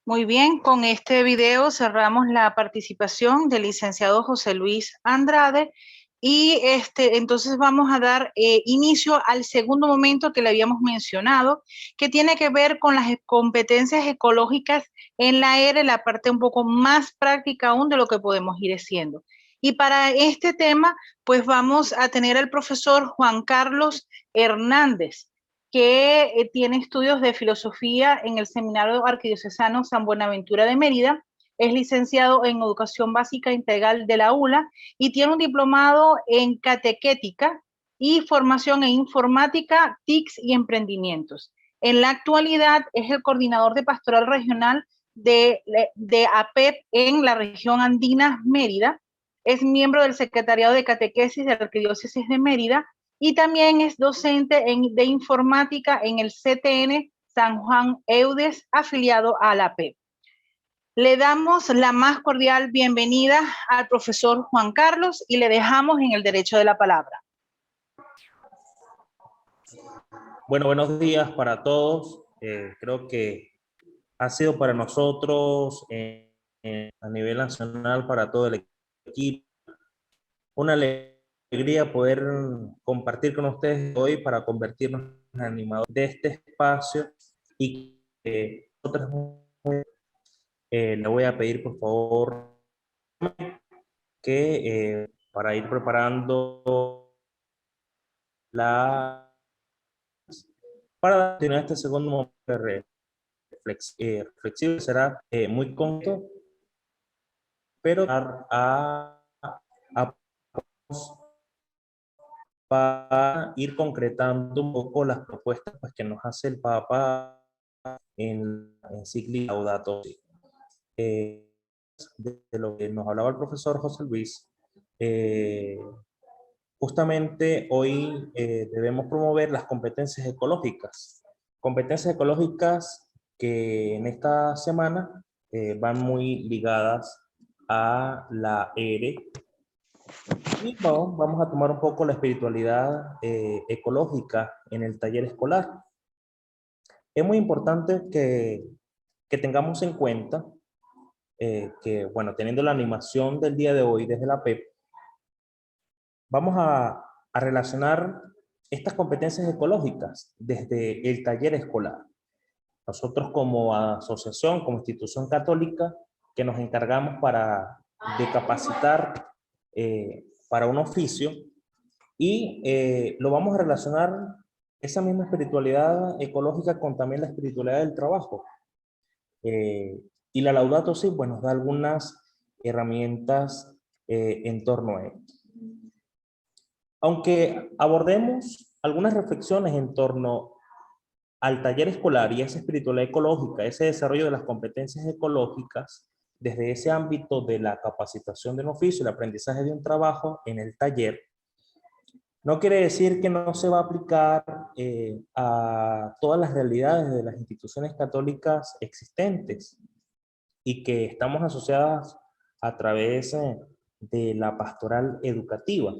Muy bien, con este video cerramos la participación del licenciado José Luis Andrade y entonces vamos a dar inicio al segundo momento que le habíamos mencionado, que tiene que ver con las competencias ecológicas en la ERE, la parte un poco más práctica aún de lo que podemos ir haciendo. Y para este tema, pues vamos a tener al profesor Juan Carlos Hernández, que tiene estudios de filosofía en el Seminario Arquidiocesano San Buenaventura de Mérida, es licenciado en Educación Básica Integral de la ULA y tiene un diplomado en Catequética y formación en Informática, TICS y Emprendimientos. En la actualidad es el coordinador de Pastoral Regional de APEP en la región andina Mérida, es miembro del Secretariado de Catequesis de la Arquidiócesis de Mérida y también es docente de informática en el CTN San Juan Eudes, afiliado a la APEP. Le damos la más cordial bienvenida al profesor Juan Carlos y le dejamos en el derecho de la palabra. Bueno, buenos días para todos. Creo que ha sido para nosotros a nivel nacional, para todo el equipo, una alegría poder compartir con ustedes hoy para convertirnos en animadores de este espacio y que nosotros le voy a pedir por favor que para ir preparando para tener este segundo momento de reflexivo será muy corto, pero para ir concretando un poco las propuestas pues, que nos hace el Papa en la encíclica Laudato Si. De lo que nos hablaba el profesor José Luis, justamente hoy debemos promover las competencias ecológicas. Competencias ecológicas que en esta semana van muy ligadas a la ERE. Y vamos a tomar un poco la espiritualidad ecológica en el taller escolar. Es muy importante que tengamos en cuenta que, bueno, teniendo la animación del día de hoy desde la PEP, vamos a relacionar estas competencias ecológicas desde el taller escolar. Nosotros como asociación, como institución católica, que nos encargamos de capacitar para un oficio y lo vamos a relacionar esa misma espiritualidad ecológica con también la espiritualidad del trabajo. Y la Laudato Si pues, nos da algunas herramientas en torno a esto. Aunque abordemos algunas reflexiones en torno al taller escolar y esa espiritualidad ecológica, ese desarrollo de las competencias ecológicas, desde ese ámbito de la capacitación de un oficio, el aprendizaje de un trabajo en el taller, no quiere decir que no se va a aplicar a todas las realidades de las instituciones católicas existentes y que estamos asociadas a través de la pastoral educativa.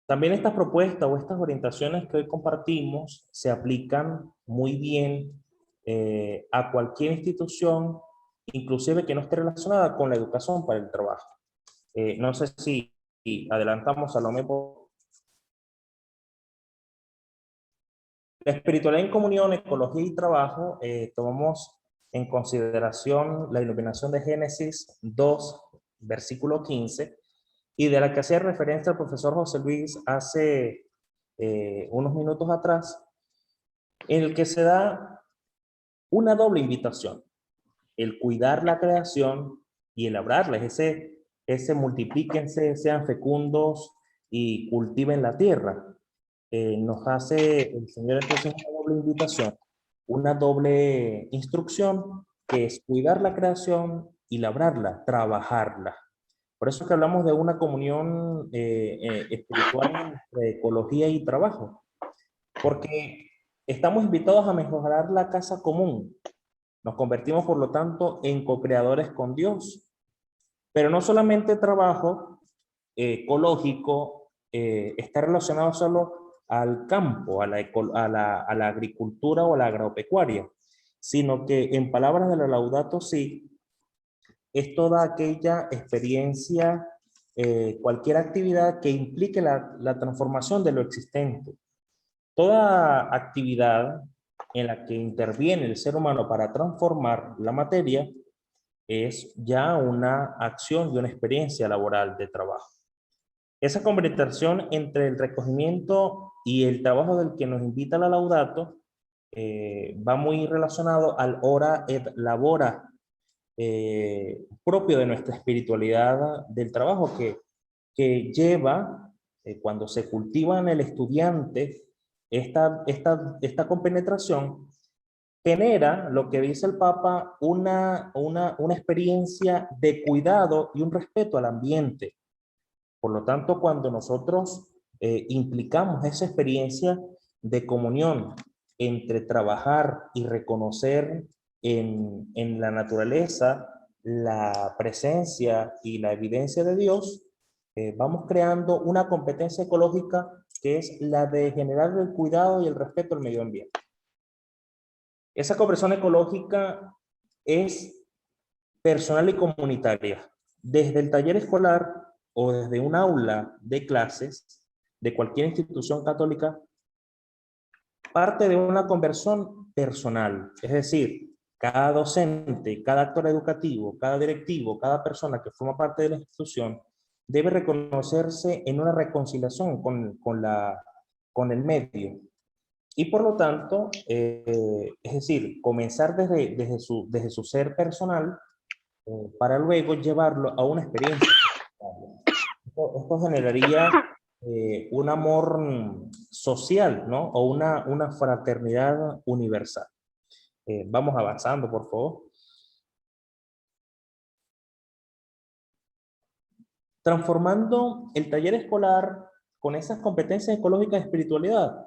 También estas propuestas o estas orientaciones que hoy compartimos se aplican muy bien a cualquier institución, inclusive que no esté relacionada con la educación para el trabajo. No sé si adelantamos, Salomé. La espiritualidad en comunión, ecología y trabajo, tomamos en consideración la iluminación de Génesis 2, versículo 15, y de la que hacía referencia el profesor José Luis hace unos minutos atrás, en el que se da una doble invitación: el cuidar la creación y el labrarla, ese multiplíquense, sean fecundos y cultiven la tierra. Nos hace el Señor entonces una doble invitación, una doble instrucción, que es cuidar la creación y labrarla, trabajarla. Por eso es que hablamos de una comunión espiritual entre ecología y trabajo, porque estamos invitados a mejorar la casa común. Nos convertimos, por lo tanto, en co-creadores con Dios. Pero no solamente trabajo ecológico está relacionado solo al campo, a la agricultura o a la agropecuaria, sino que en palabras de la Laudato Si, es toda aquella experiencia, cualquier actividad que implique la transformación de lo existente. Toda actividad en la que interviene el ser humano para transformar la materia es ya una acción y una experiencia laboral de trabajo. Esa conversación entre el recogimiento y el trabajo del que nos invita la Laudato va muy relacionado al ora et labora propio de nuestra espiritualidad del trabajo, que lleva, cuando se cultiva en el estudiante, esta compenetración, genera, lo que dice el Papa, una experiencia de cuidado y un respeto al ambiente. Por lo tanto, cuando nosotros implicamos esa experiencia de comunión entre trabajar y reconocer en la naturaleza la presencia y la evidencia de Dios, vamos creando una competencia ecológica que es la de generar el cuidado y el respeto al medio ambiente. Esa conversión ecológica es personal y comunitaria. Desde el taller escolar o desde un aula de clases de cualquier institución católica, parte de una conversión personal. Es decir, cada docente, cada actor educativo, cada directivo, cada persona que forma parte de la institución debe reconocerse en una reconciliación con el medio. Y por lo tanto, es decir, comenzar desde su ser personal para luego llevarlo a una experiencia. Esto generaría un amor social, ¿no? O una fraternidad universal. Vamos avanzando, por favor. Transformando el taller escolar con esas competencias ecológicas de espiritualidad,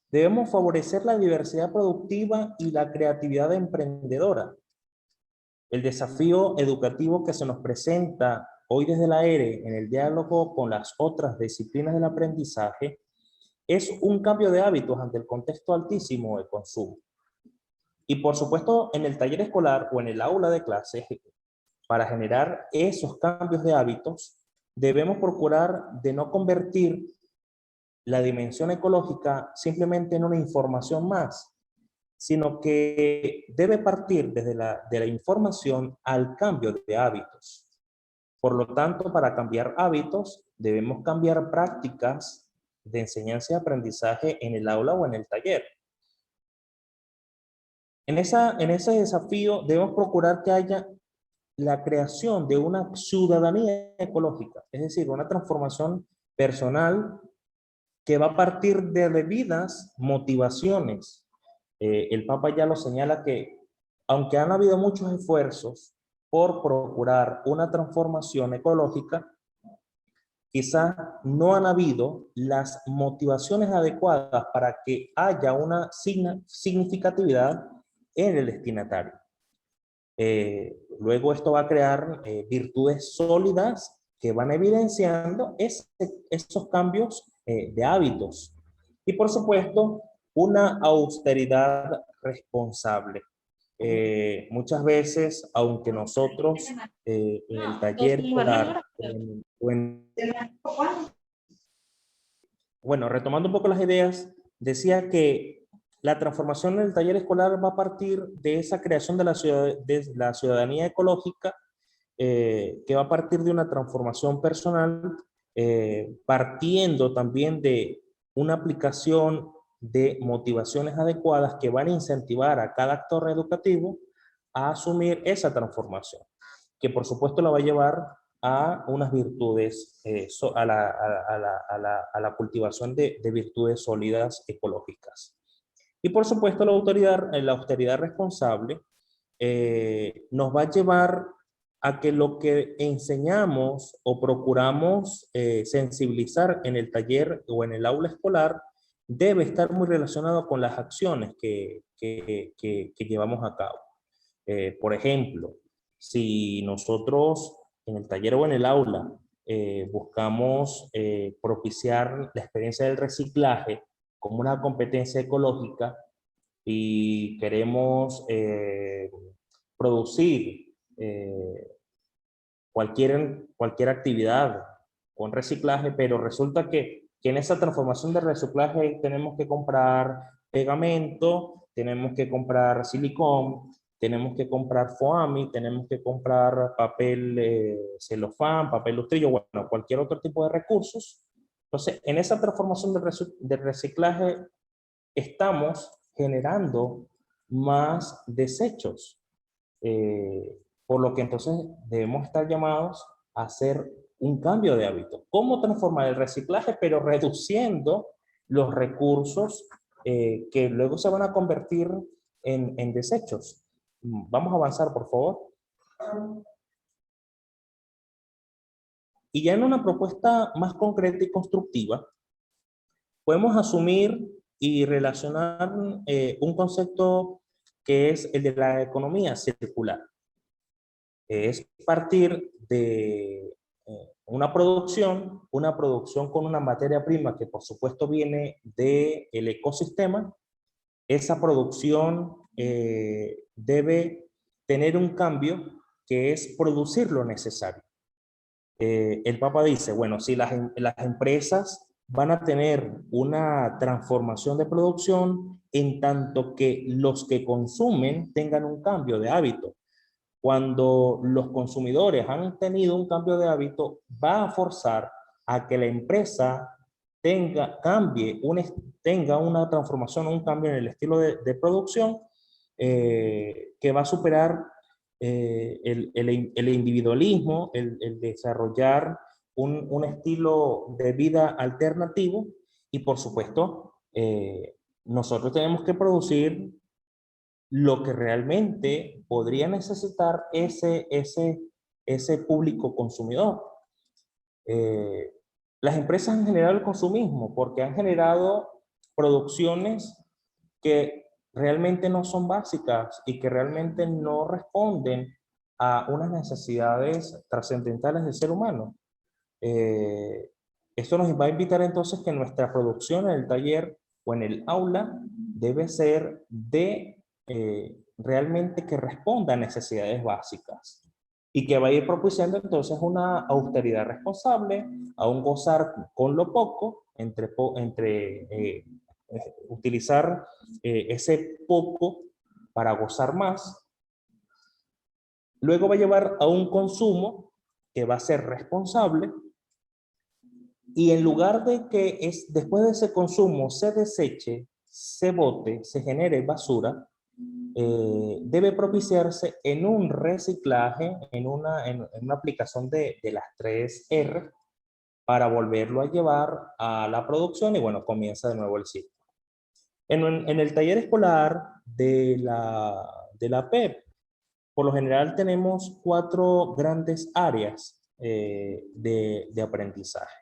debemos favorecer la diversidad productiva y la creatividad emprendedora. El desafío educativo que se nos presenta hoy desde la ERE en el diálogo con las otras disciplinas del aprendizaje es un cambio de hábitos ante el contexto altísimo de consumo. Y por supuesto, en el taller escolar o en el aula de clases, para generar esos cambios de hábitos, debemos procurar de no convertir la dimensión ecológica simplemente en una información más, sino que debe partir de la información al cambio de hábitos. Por lo tanto, para cambiar hábitos, debemos cambiar prácticas de enseñanza y aprendizaje en el aula o en el taller. En ese desafío debemos procurar que haya la creación de una ciudadanía ecológica, es decir, una transformación personal que va a partir de debidas motivaciones. El Papa ya lo señala que, aunque han habido muchos esfuerzos por procurar una transformación ecológica, quizás no han habido las motivaciones adecuadas para que haya una significatividad en el destinatario. Luego esto va a crear virtudes sólidas que van evidenciando esos cambios de hábitos. Y por supuesto, una austeridad responsable. Muchas veces, aunque nosotros en el taller escolar, bueno, retomando un poco las ideas, decía que la transformación en el taller escolar va a partir de esa creación de la ciudadanía ecológica, que va a partir de una transformación personal partiendo también de una aplicación de motivaciones adecuadas que van a incentivar a cada actor educativo a asumir esa transformación, que por supuesto la va a llevar a unas virtudes, a la cultivación de virtudes sólidas ecológicas. Y por supuesto la austeridad responsable nos va a llevar a que lo que enseñamos o procuramos sensibilizar en el taller o en el aula escolar debe estar muy relacionado con las acciones que llevamos a cabo. Por ejemplo, si nosotros en el taller o en el aula buscamos propiciar la experiencia del reciclaje como una competencia ecológica y queremos producir cualquier actividad con reciclaje, pero resulta que en esa transformación de reciclaje tenemos que comprar pegamento, tenemos que comprar silicón, tenemos que comprar foamy, tenemos que comprar papel celofán, papel lustrillo, bueno, cualquier otro tipo de recursos. Entonces, en esa transformación de reciclaje estamos generando más desechos, por lo que entonces debemos estar llamados a hacer un cambio de hábito. ¿Cómo transformar el reciclaje, pero reduciendo los recursos que luego se van a convertir en desechos? Vamos a avanzar, por favor. Y ya en una propuesta más concreta y constructiva, podemos asumir y relacionar un concepto que es el de la economía circular. Es partir de una producción con una materia prima que por supuesto viene del ecosistema. Esa producción debe tener un cambio que es producir lo necesario. El Papa dice, bueno, si las empresas van a tener una transformación de producción en tanto que los que consumen tengan un cambio de hábito. Cuando los consumidores han tenido un cambio de hábito, va a forzar a que la empresa tenga una transformación, un cambio en el estilo de producción que va a superar el individualismo, el desarrollar un estilo de vida alternativo y por supuesto nosotros tenemos que producir lo que realmente podría necesitar ese público consumidor. Las empresas han generado el consumismo porque han generado producciones que realmente no son básicas y que realmente no responden a unas necesidades trascendentales del ser humano. Esto nos va a invitar entonces que nuestra producción en el taller o en el aula debe ser realmente que responda a necesidades básicas y que va a ir propiciando entonces una austeridad responsable, a un gozar con lo poco, utilizar ese poco para gozar más. Luego va a llevar a un consumo que va a ser responsable y en lugar de que después de ese consumo se deseche, se bote, se genere basura, debe propiciarse en un reciclaje, en una aplicación de las 3 R para volverlo a llevar a la producción y bueno, comienza de nuevo el ciclo. En el taller escolar de la PEP, por lo general tenemos 4 grandes áreas de aprendizaje.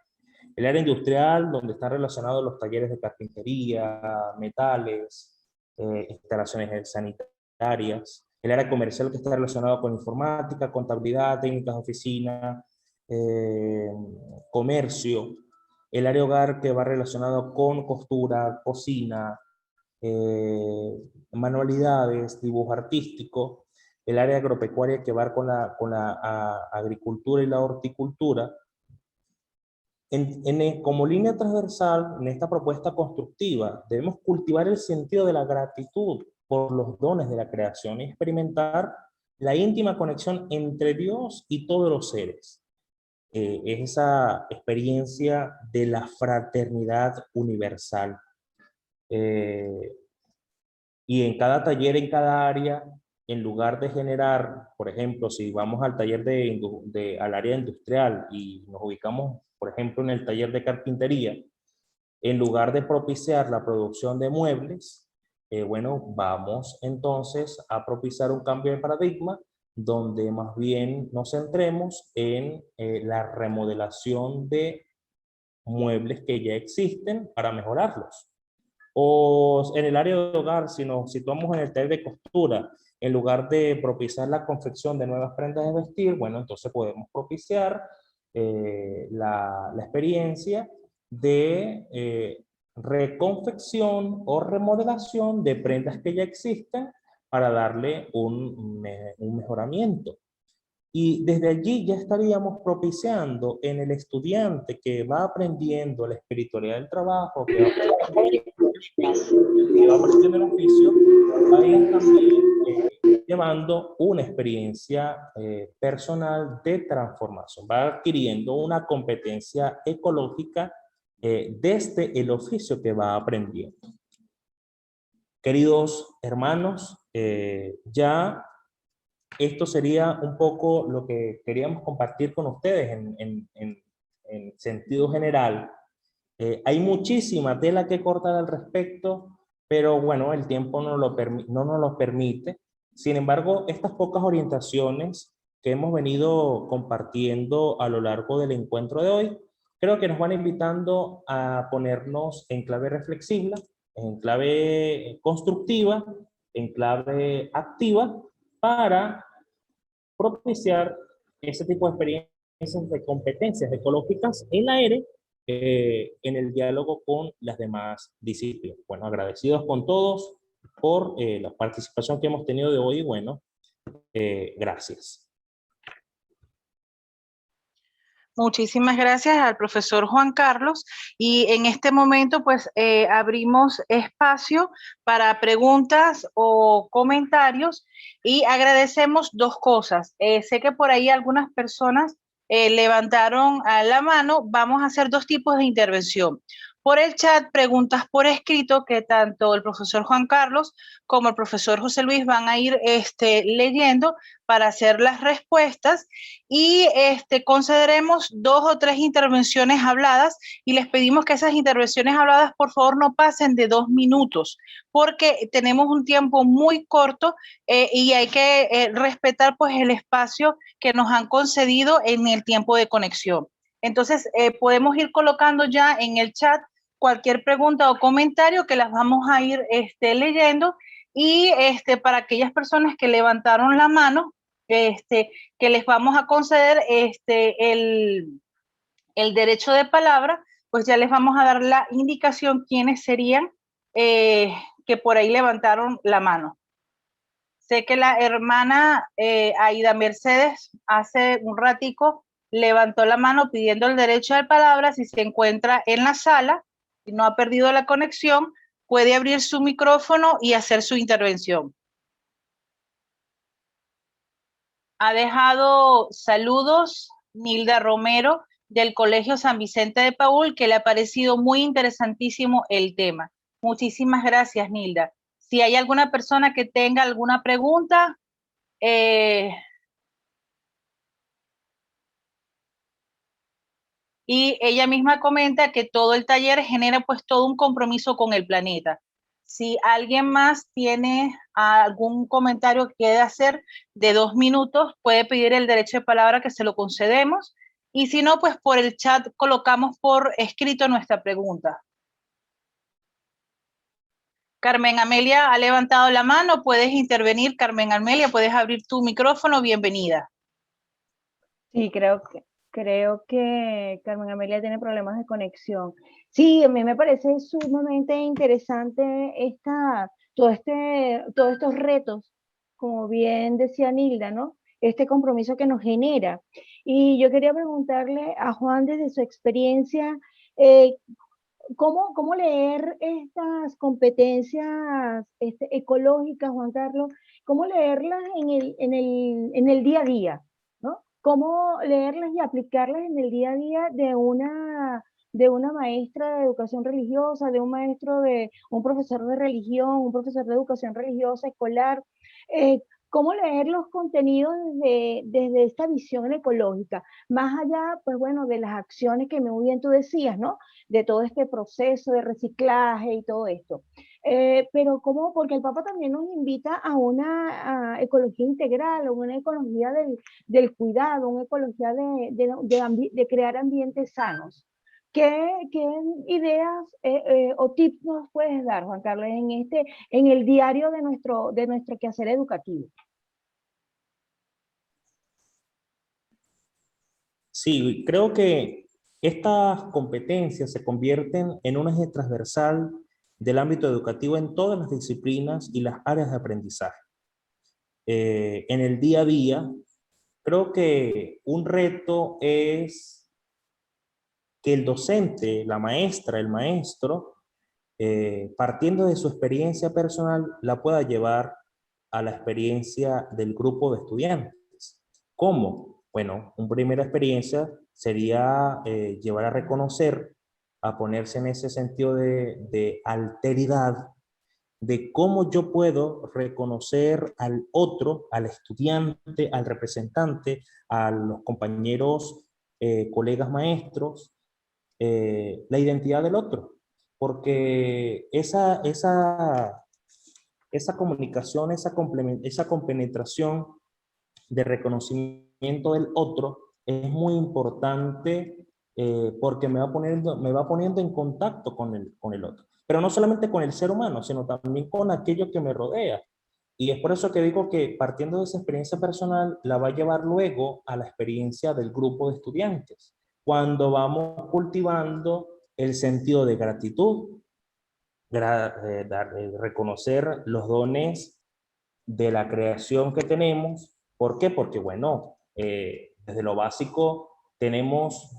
El área industrial, donde están relacionados los talleres de carpintería, metales, instalaciones sanitarias. El área comercial, que está relacionado con informática, contabilidad, técnicas de oficina, comercio. El área hogar, que va relacionado con costura, cocina, manualidades, dibujo artístico. El área agropecuaria, que va con la agricultura y la horticultura. Como línea transversal, en esta propuesta constructiva, debemos cultivar el sentido de la gratitud por los dones de la creación y experimentar la íntima conexión entre Dios y todos los seres. es esa experiencia de la fraternidad universal. Y en cada taller, en cada área, en lugar de generar, por ejemplo, si vamos al taller al área industrial y nos ubicamos, por ejemplo, en el taller de carpintería, en lugar de propiciar la producción de muebles, bueno, vamos entonces a propiciar un cambio de paradigma donde más bien nos centremos en la remodelación de muebles que ya existen para mejorarlos. O en el área de hogar, si nos situamos en el taller de costura, en lugar de propiciar la confección de nuevas prendas de vestir, bueno, entonces podemos propiciar la experiencia de reconfección o remodelación de prendas que ya existen para darle un mejoramiento. Y desde allí ya estaríamos propiciando en el estudiante que va aprendiendo la espiritualidad del trabajo, que va aprendiendo el oficio, va a ir también llevando una experiencia personal de transformación, va adquiriendo una competencia ecológica desde el oficio que va aprendiendo. Queridos hermanos, ya esto sería un poco lo que queríamos compartir con ustedes en sentido general. Hay muchísima tela que cortar al respecto, pero bueno, el tiempo no nos lo permite. Sin embargo, estas pocas orientaciones que hemos venido compartiendo a lo largo del encuentro de hoy, creo que nos van invitando a ponernos en clave reflexiva, en clave constructiva, en clave activa, para propiciar ese tipo de experiencias de competencias ecológicas en la ERE, en el diálogo con las demás disciplinas. Bueno, agradecidos con todos por la participación que hemos tenido de hoy. Bueno, gracias. Muchísimas gracias al profesor Juan Carlos, y en este momento pues abrimos espacio para preguntas o comentarios, y agradecemos dos cosas. Sé que por ahí algunas personas levantaron la mano. Vamos a hacer dos tipos de intervención. Por el chat, preguntas por escrito que tanto el profesor Juan Carlos como el profesor José Luis van a ir leyendo para hacer las respuestas, y concederemos 2 o 3 intervenciones habladas, y les pedimos que esas intervenciones habladas por favor no pasen de 2 minutos, porque tenemos un tiempo muy corto y hay que respetar pues el espacio que nos han concedido en el tiempo de conexión. Entonces podemos ir colocando ya en el chat cualquier pregunta o comentario que las vamos a ir leyendo, y para aquellas personas que levantaron la mano, que les vamos a conceder el derecho de palabra, pues ya les vamos a dar la indicación quiénes serían que por ahí levantaron la mano. Sé que la hermana Aida Mercedes hace un ratico levantó la mano pidiendo el derecho de palabra. Si se encuentra en la sala y no ha perdido la conexión, puede abrir su micrófono y hacer su intervención. Ha dejado saludos Nilda Romero del Colegio San Vicente de Paúl, que le ha parecido muy interesantísimo el tema. Muchísimas gracias, Nilda. Si hay alguna persona que tenga alguna pregunta, y ella misma comenta que todo el taller genera pues todo un compromiso con el planeta. Si alguien más tiene algún comentario que quiere hacer de 2 minutos, puede pedir el derecho de palabra, que se lo concedemos, y si no, pues por el chat colocamos por escrito nuestra pregunta. Carmen Amelia ha levantado la mano. Puedes intervenir, Carmen Amelia, puedes abrir tu micrófono. Bienvenida. Sí, creo que Carmen Amelia tiene problemas de conexión. Sí, a mí me parece sumamente interesante todos estos retos, como bien decía Nilda, ¿no? Este compromiso que nos genera. Y yo quería preguntarle a Juan, desde su experiencia, ¿cómo leer estas competencias ecológicas, Juan Carlos? ¿Cómo leerlas en el día a día, ¿no? cómo leerlas y aplicarlas en el día a día de una maestra de educación religiosa, de un maestro un profesor de religión, un profesor de educación religiosa escolar, cómo leer los contenidos desde esta visión ecológica, más allá, pues bueno, de las acciones que muy bien tú decías, ¿no? De todo este proceso de reciclaje y todo esto. Pero cómo, porque el Papa también nos invita a una ecología integral, a una ecología del cuidado, una ecología de crear ambientes sanos. ¿Qué ideas o tips nos puedes dar, Juan Carlos, en el diario de nuestro quehacer educativo? Sí, creo que estas competencias se convierten en un eje transversal del ámbito educativo en todas las disciplinas y las áreas de aprendizaje. En el día a día, creo que un reto es que el docente, la maestra, el maestro, partiendo de su experiencia personal, la pueda llevar a la experiencia del grupo de estudiantes. ¿Cómo? Bueno, una primera experiencia sería llevar a reconocer, a ponerse en ese sentido de alteridad, de cómo yo puedo reconocer al otro, al estudiante, al representante, a los compañeros, colegas maestros, la identidad del otro. Porque esa comunicación, esa compenetración de reconocimiento del otro es muy importante porque me va poniendo en contacto con el otro. Pero no solamente con el ser humano, sino también con aquello que me rodea. Y es por eso que digo que partiendo de esa experiencia personal, la va a llevar luego a la experiencia del grupo de estudiantes. Cuando vamos cultivando el sentido de gratitud, reconocer los dones de la creación que tenemos. ¿Por qué? Porque, bueno, desde lo básico estamos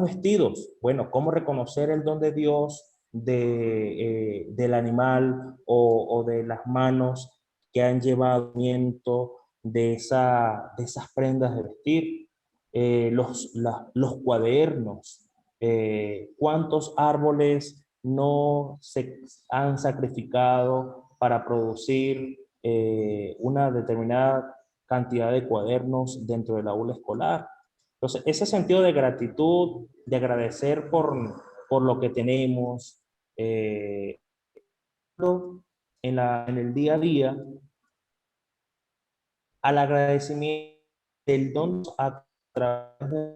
vestidos. Bueno, ¿cómo reconocer el don de Dios del animal o de las manos que han llevado de esas prendas de vestir? Los cuadernos, cuántos árboles no se han sacrificado para producir una determinada cantidad de cuadernos dentro del aula escolar. Entonces, ese sentido de gratitud, de agradecer por lo que tenemos, en el día a día, al agradecimiento del don a través de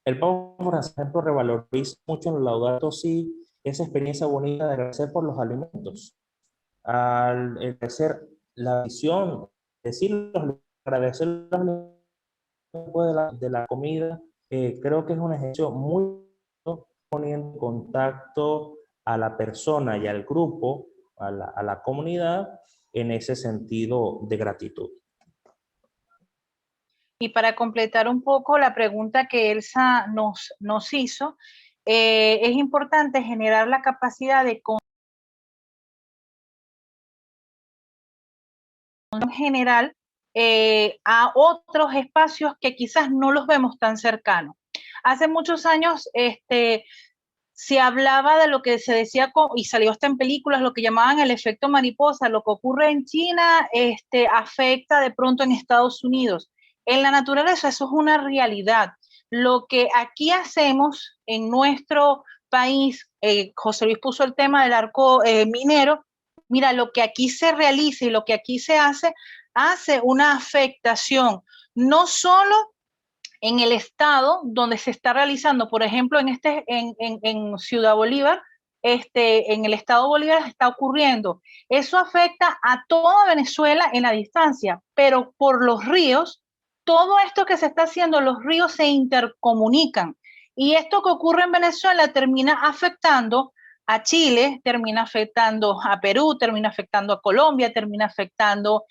el Papa, por ejemplo, revaloriza mucho en el Laudato Si esa experiencia bonita de agradecer por los alimentos, al agradecer la visión, agradecer los alimentos de la comida, creo que es un ejercicio muy poniendo en contacto a la persona y al grupo, a la comunidad, en ese sentido de gratitud. Y para completar un poco la pregunta que Elsa nos hizo, es importante generar la capacidad de en general a otros espacios que quizás no los vemos tan cercanos. Hace muchos años se hablaba de lo que se decía, y salió hasta en películas, lo que llamaban el efecto mariposa. Lo que ocurre en China afecta de pronto en Estados Unidos. En la naturaleza eso es una realidad. Lo que aquí hacemos en nuestro país, José Luis puso el tema del arco minero, mira, lo que aquí se realiza y lo que aquí se hace una afectación, no solo en el estado donde se está realizando, por ejemplo, en Ciudad Bolívar, en el estado Bolívar está ocurriendo. Eso afecta a toda Venezuela en la distancia, pero por los ríos, todo esto que se está haciendo, los ríos se intercomunican. Y esto que ocurre en Venezuela termina afectando a Chile, termina afectando a Perú, termina afectando a Colombia, termina afectando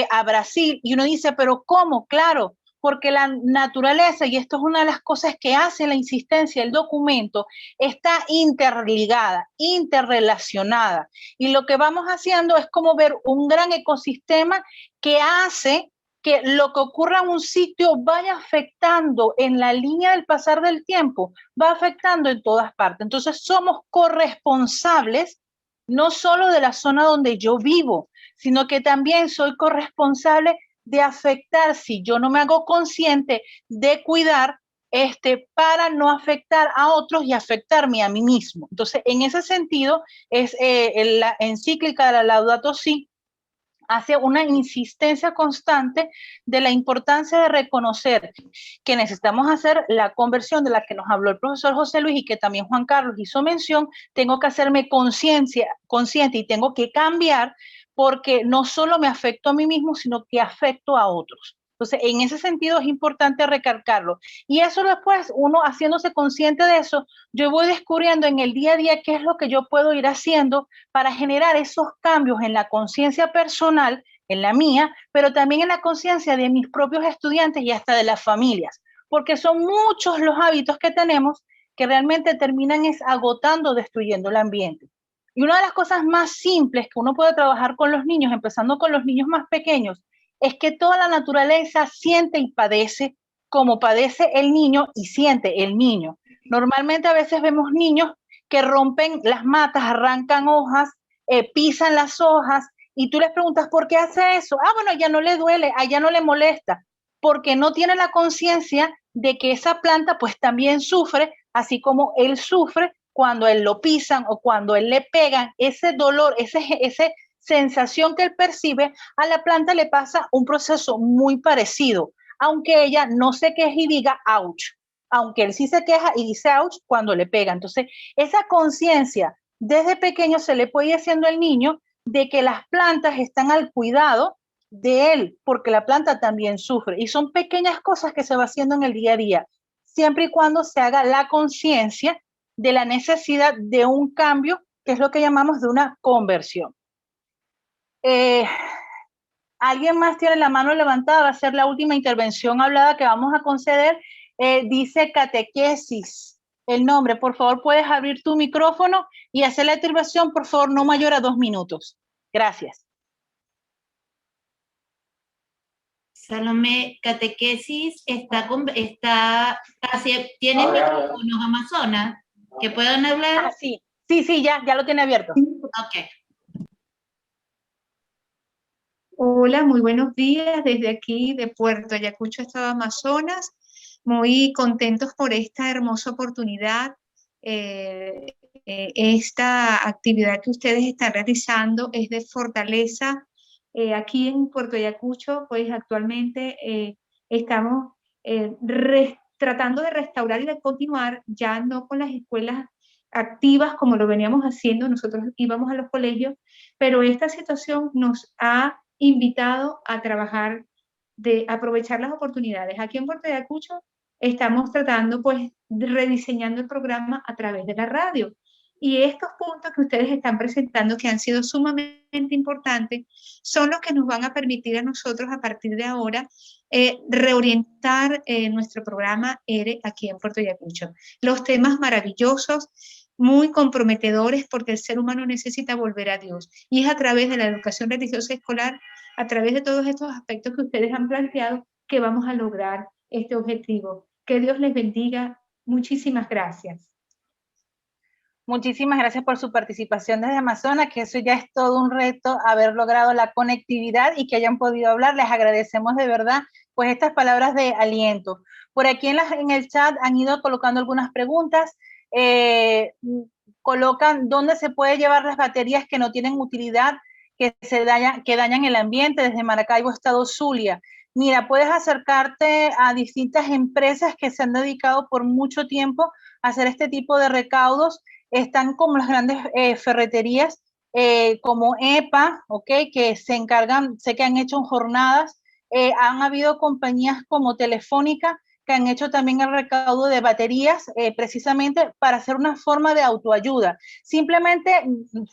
a Brasil. Y uno dice, ¿pero cómo? Claro, porque la naturaleza, y esto es una de las cosas que hace la insistencia del documento, está interligada, interrelacionada. Y lo que vamos haciendo es como ver un gran ecosistema que hace que lo que ocurra en un sitio vaya afectando en la línea del pasar del tiempo, va afectando en todas partes. Entonces somos corresponsables no solo de la zona donde yo vivo, sino que también soy corresponsable de afectar, si yo no me hago consciente, de cuidar para no afectar a otros y afectarme a mí mismo. Entonces, en ese sentido, es la encíclica de la Laudato Si hace una insistencia constante de la importancia de reconocer que necesitamos hacer la conversión de la que nos habló el profesor José Luis y que también Juan Carlos hizo mención. Tengo que hacerme consciente y tengo que cambiar, porque no solo me afecto a mí mismo, sino que afecto a otros. Entonces, en ese sentido es importante recalcarlo. Y eso después, uno haciéndose consciente de eso, yo voy descubriendo en el día a día qué es lo que yo puedo ir haciendo para generar esos cambios en la conciencia personal, en la mía, pero también en la conciencia de mis propios estudiantes y hasta de las familias. Porque son muchos los hábitos que tenemos que realmente terminan agotando, destruyendo el ambiente. Y una de las cosas más simples que uno puede trabajar con los niños, empezando con los niños más pequeños, es que toda la naturaleza siente y padece como padece el niño y siente el niño. Normalmente a veces vemos niños que rompen las matas, arrancan hojas, pisan las hojas, y tú les preguntas, ¿por qué hace eso? Ah, bueno, ya no le duele, a ya no le molesta, porque no tiene la conciencia de que esa planta pues también sufre, así como él sufre cuando él lo pisan o cuando él le pegan. Ese dolor, ese sensación que él percibe, a la planta le pasa un proceso muy parecido, aunque ella no se queje y diga ouch, aunque él sí se queja y dice ouch cuando le pega. Entonces, esa conciencia desde pequeño se le puede ir haciendo al niño de que las plantas están al cuidado de él, porque la planta también sufre, y son pequeñas cosas que se va haciendo en el día a día, siempre y cuando se haga la conciencia de la necesidad de un cambio, que es lo que llamamos de una conversión. ¿Alguien más tiene la mano levantada? Va a ser la última intervención hablada que vamos a conceder. Dice catequesis. El nombre, por favor, puedes abrir tu micrófono y hacer la intervención, por favor, no mayor a 2 minutos. Gracias. Salomé, catequesis ¿tienen micrófonos, Amazonas, que puedan hablar? Ah, sí, ya lo tiene abierto. Ok. Hola, muy buenos días desde aquí de Puerto Ayacucho, Estado Amazonas. Muy contentos por esta hermosa oportunidad. Esta actividad que ustedes están realizando es de fortaleza. Aquí en Puerto Ayacucho, pues actualmente estamos tratando de restaurar y de continuar, ya no con las escuelas activas como lo veníamos haciendo, nosotros íbamos a los colegios, pero esta situación nos ha invitado a trabajar, de aprovechar las oportunidades. Aquí en Puerto Ayacucho estamos tratando, pues, rediseñando el programa a través de la radio. Y estos puntos que ustedes están presentando, que han sido sumamente importantes, son los que nos van a permitir a nosotros, a partir de ahora, reorientar nuestro programa ERE aquí en Puerto Ayacucho. Los temas maravillosos, muy comprometedores, porque el ser humano necesita volver a Dios. Y es a través de la educación religiosa escolar, a través de todos estos aspectos que ustedes han planteado, que vamos a lograr este objetivo. Que Dios les bendiga. Muchísimas gracias. Muchísimas gracias por su participación desde Amazonas, que eso ya es todo un reto, haber logrado la conectividad y que hayan podido hablar. Les agradecemos de verdad, pues, estas palabras de aliento. Por aquí en el chat han ido colocando algunas preguntas. Colocan dónde se puede llevar las baterías que no tienen utilidad, que dañan el ambiente, desde Maracaibo, Estado Zulia. Mira, puedes acercarte a distintas empresas que se han dedicado por mucho tiempo a hacer este tipo de recaudos. Están como las grandes ferreterías, como EPA, ¿okay? Que se encargan, sé que han hecho jornadas. Han habido compañías como Telefónica que han hecho también el recaudo de baterías, precisamente para hacer una forma de autoayuda. Simplemente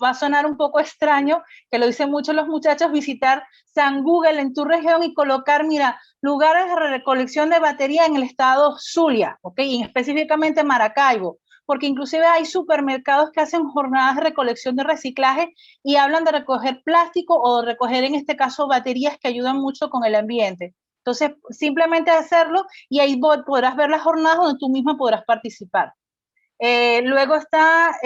va a sonar un poco extraño, que lo dicen muchos los muchachos, visitar San Google en tu región y colocar, mira, lugares de recolección de batería en el estado Zulia, ¿ok? Y específicamente Maracaibo, porque inclusive hay supermercados que hacen jornadas de recolección de reciclaje y hablan de recoger plástico o de recoger, en este caso, baterías que ayudan mucho con el ambiente. Entonces, simplemente hacerlo y ahí podrás ver las jornadas donde tú misma podrás participar. Luego está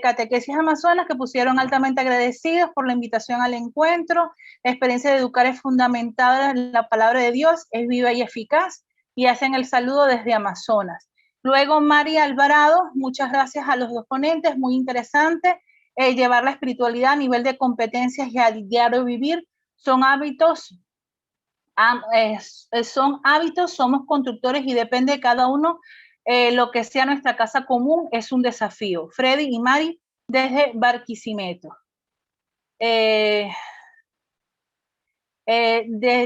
Catequesis Amazonas, que pusieron altamente agradecidos por la invitación al encuentro. La experiencia de educar es fundamentada en la palabra de Dios, es viva y eficaz, y hacen el saludo desde Amazonas. Luego María Alvarado, muchas gracias a los dos ponentes, muy interesante. Llevar la espiritualidad a nivel de competencias y a diario vivir son hábitos, somos constructores y depende de cada uno. Lo que sea nuestra casa común es un desafío. Freddy y Mari desde Barquisimeto. De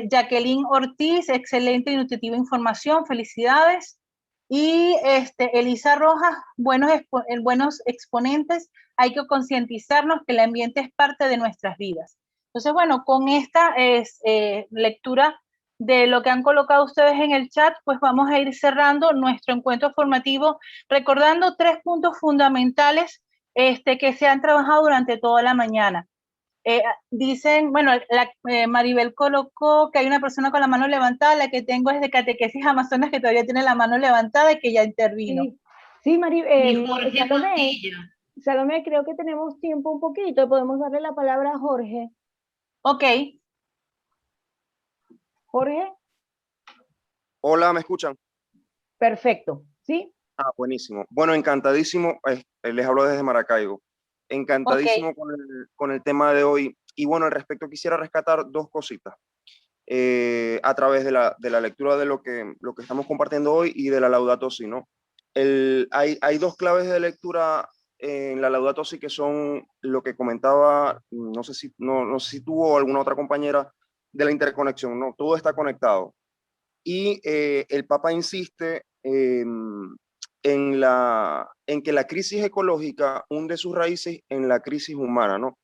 Jacqueline Ortiz, excelente y nutritiva información, felicidades. Y Elisa Rojas, buenos exponentes, hay que concientizarnos que el ambiente es parte de nuestras vidas. Entonces, bueno, con esta lectura de lo que han colocado ustedes en el chat, pues vamos a ir cerrando nuestro encuentro formativo, recordando 3 puntos fundamentales que se han trabajado durante toda la mañana. Dicen, bueno, Maribel colocó que hay una persona con la mano levantada, la que tengo es de Catequesis Amazonas, que todavía tiene la mano levantada y que ya intervino. Sí, Maribel, Jorge Portillo. Salomé, creo que tenemos tiempo un poquito, podemos darle la palabra a Jorge. Ok. Jorge. Hola, ¿me escuchan? Perfecto, ¿sí? Ah, buenísimo. Bueno, encantadísimo, les hablo desde Maracaibo. Encantadísimo con el tema de hoy. Y bueno, al respecto quisiera rescatar 2 cositas a través de la lectura de lo que estamos compartiendo hoy y de la Laudato Si, ¿no? Hay 2 claves de lectura en la Laudato Si que son lo que comentaba, no sé si tuvo alguna otra compañera, de la interconexión, ¿no? Todo está conectado. Y el Papa insiste en que la crisis ecológica hunde sus raíces en la crisis humana, ¿no?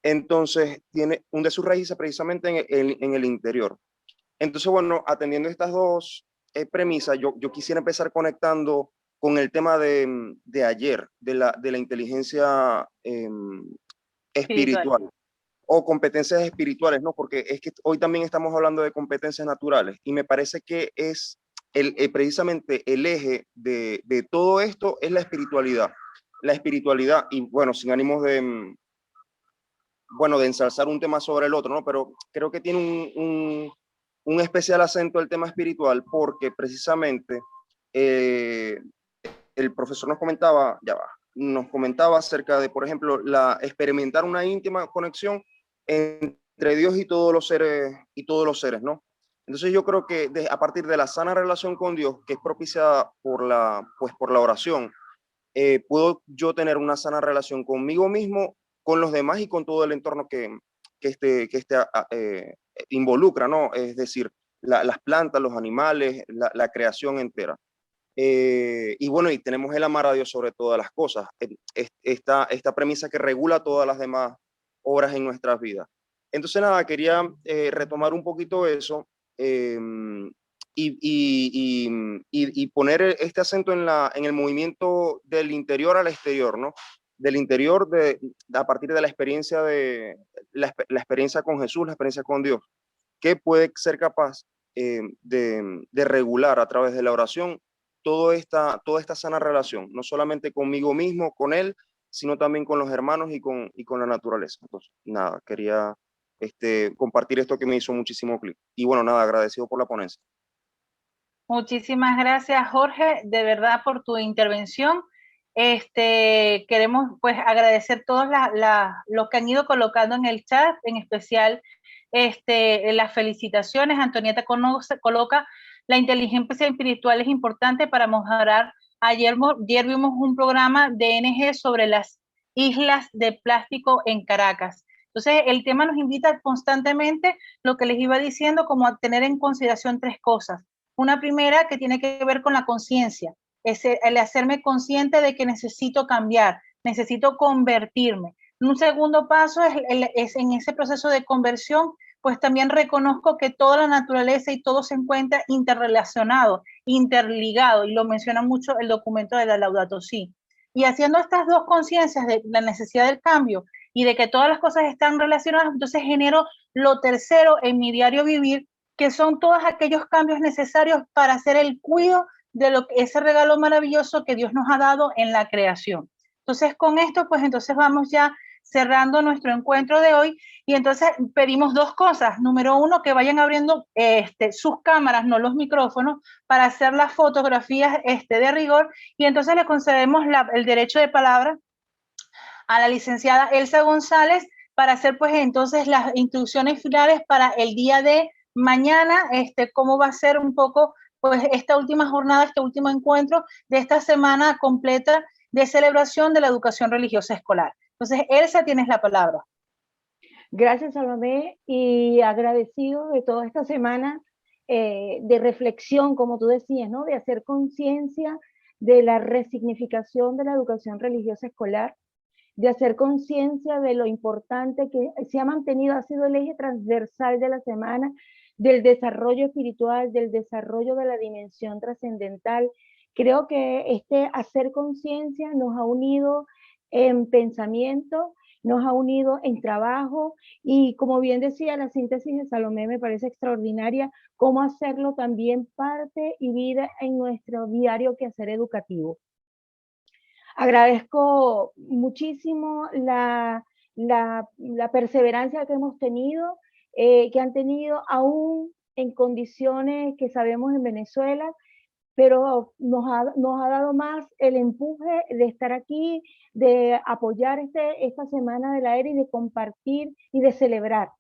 Entonces, hunde sus raíces precisamente en el interior. Entonces, bueno, atendiendo estas 2 premisas, yo quisiera empezar conectando con el tema de ayer, de la inteligencia espiritual. O competencias espirituales, ¿no? Porque es que hoy también estamos hablando de competencias naturales y me parece que es precisamente el eje de todo esto es la espiritualidad. La espiritualidad, y bueno, sin ánimos de ensalzar un tema sobre el otro, ¿no? Pero creo que tiene un especial acento el tema espiritual porque precisamente el profesor nos comentaba acerca de, por ejemplo, experimentar una íntima conexión entre Dios y todos los seres, ¿no? Entonces yo creo que a partir de la sana relación con Dios, que es propiciada por la oración, puedo yo tener una sana relación conmigo mismo, con los demás y con todo el entorno que involucra, ¿no? Es decir, las plantas, los animales, la creación entera. Y bueno, y tenemos el amar a Dios sobre todas las cosas, esta premisa que regula todas las demás obras en nuestras vidas. Entonces nada, quería retomar un poquito eso y poner este acento en el movimiento del interior al exterior, ¿no? Del interior a partir de la experiencia la experiencia con Jesús, la experiencia con Dios, que puede ser capaz de regular a través de la oración toda esta sana relación, no solamente conmigo mismo, con Él, sino también con los hermanos y con la naturaleza. Entonces, nada, quería compartir esto que me hizo muchísimo clic. Y bueno, nada, agradecido por la ponencia. Muchísimas gracias, Jorge, de verdad por tu intervención. Queremos pues agradecer todos los que han ido colocando en el chat, en especial las felicitaciones. Antonieta coloca: la inteligencia espiritual es importante para mejorar. Ayer vimos un programa de NG sobre las islas de plástico en Caracas. Entonces, el tema nos invita constantemente, lo que les iba diciendo, como a tener en consideración 3 cosas. Una primera que tiene que ver con la conciencia, es el hacerme consciente de que necesito cambiar, necesito convertirme. Un segundo paso es en ese proceso de conversión, pues también reconozco que toda la naturaleza y todo se encuentra interrelacionado, interligado, y lo menciona mucho el documento de la Laudato Si. Y haciendo estas dos conciencias de la necesidad del cambio y de que todas las cosas están relacionadas, entonces genero lo tercero en mi diario vivir, que son todos aquellos cambios necesarios para hacer el cuidado de ese regalo maravilloso que Dios nos ha dado en la creación. Entonces, con esto, pues entonces vamos ya cerrando nuestro encuentro de hoy, y entonces pedimos dos cosas. Número uno, que vayan abriendo sus cámaras, no los micrófonos, para hacer las fotografías de rigor, y entonces le concedemos el derecho de palabra a la licenciada Elsa González para hacer pues entonces las instrucciones finales para el día de mañana, cómo va a ser un poco pues esta última jornada, este último encuentro de esta semana completa de celebración de la educación religiosa escolar. Entonces, Elsa, tienes la palabra. Gracias, Salomé, y agradecido de toda esta semana de reflexión, como tú decías, ¿no? De hacer conciencia de la resignificación de la educación religiosa escolar, de hacer conciencia de lo importante que se ha mantenido, ha sido el eje transversal de la semana, del desarrollo espiritual, del desarrollo de la dimensión trascendental. Creo que hacer conciencia nos ha unido en pensamiento, nos ha unido en trabajo, y como bien decía la síntesis de Salomé, me parece extraordinaria cómo hacerlo también parte y vida en nuestro diario quehacer educativo. Agradezco muchísimo la perseverancia que hemos tenido, que han tenido aún en condiciones que sabemos en Venezuela, pero nos ha dado más el empuje de estar aquí, de apoyar esta Semana del Aire y de compartir y de celebrar,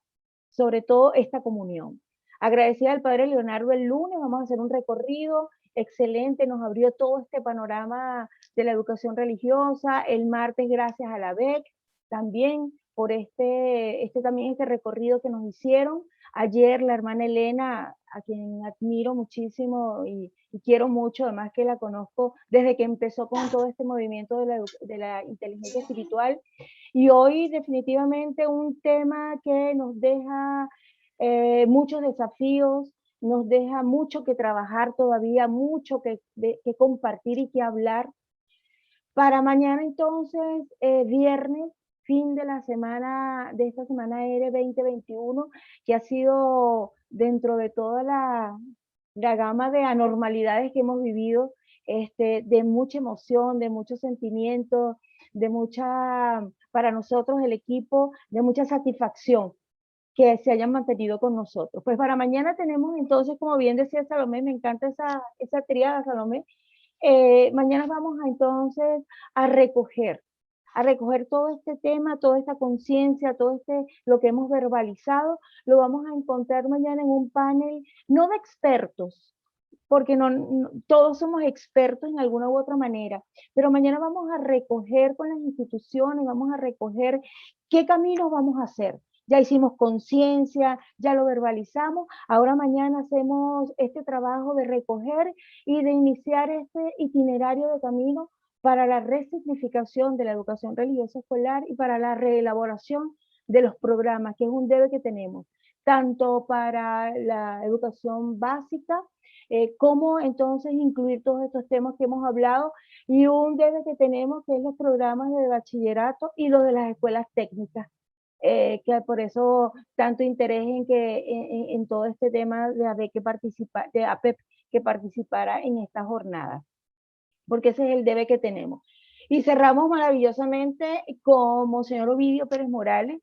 sobre todo esta comunión. Agradecida al Padre Leonardo el lunes, vamos a hacer un recorrido excelente, nos abrió todo este panorama de la educación religiosa. El martes, gracias a la BEC, también por este recorrido que nos hicieron. Ayer la hermana Elena, a quien admiro muchísimo y quiero mucho, además que la conozco desde que empezó con todo este movimiento de la inteligencia espiritual. Y hoy definitivamente un tema que nos deja muchos desafíos, nos deja mucho que trabajar todavía, mucho que compartir y que hablar. Para mañana entonces, viernes, fin de la semana, de esta semana ERE 2021, que ha sido dentro de toda la gama de anormalidades que hemos vivido, de mucha emoción, de mucho sentimiento, para nosotros el equipo, de mucha satisfacción que se hayan mantenido con nosotros. Pues para mañana tenemos entonces, como bien decía Salomé, me encanta esa tríada, Salomé. Mañana vamos entonces a recoger todo este tema, toda esta conciencia, todo lo que hemos verbalizado, lo vamos a encontrar mañana en un panel, no de expertos, porque no todos somos expertos en alguna u otra manera, pero mañana vamos a recoger con las instituciones, vamos a recoger qué caminos vamos a hacer. Ya hicimos conciencia, ya lo verbalizamos, ahora mañana hacemos este trabajo de recoger y de iniciar este itinerario de camino para la resignificación de la educación religiosa escolar y para la reelaboración de los programas, que es un debe que tenemos, tanto para la educación básica, cómo entonces incluir todos estos temas que hemos hablado, y un debe que tenemos que es los programas de bachillerato y los de las escuelas técnicas. Que por eso tanto interés en todo este tema de APEP que participara en esta jornada, porque ese es el debe que tenemos. Y cerramos maravillosamente con Monseñor Ovidio Pérez Morales,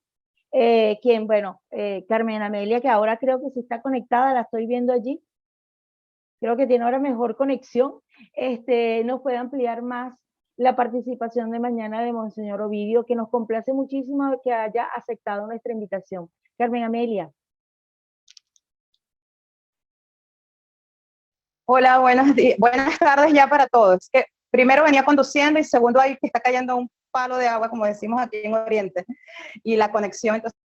quien, bueno, Carmen Amelia, que ahora creo que sí está conectada, la estoy viendo allí, creo que tiene ahora mejor conexión, nos puede ampliar más la participación de mañana de Monseñor Ovidio, que nos complace muchísimo que haya aceptado nuestra invitación. Carmen Amelia. Hola, buenas tardes ya para todos. Que primero venía conduciendo y segundo ahí que está cayendo un palo de agua, como decimos aquí en Oriente, y la conexión entonces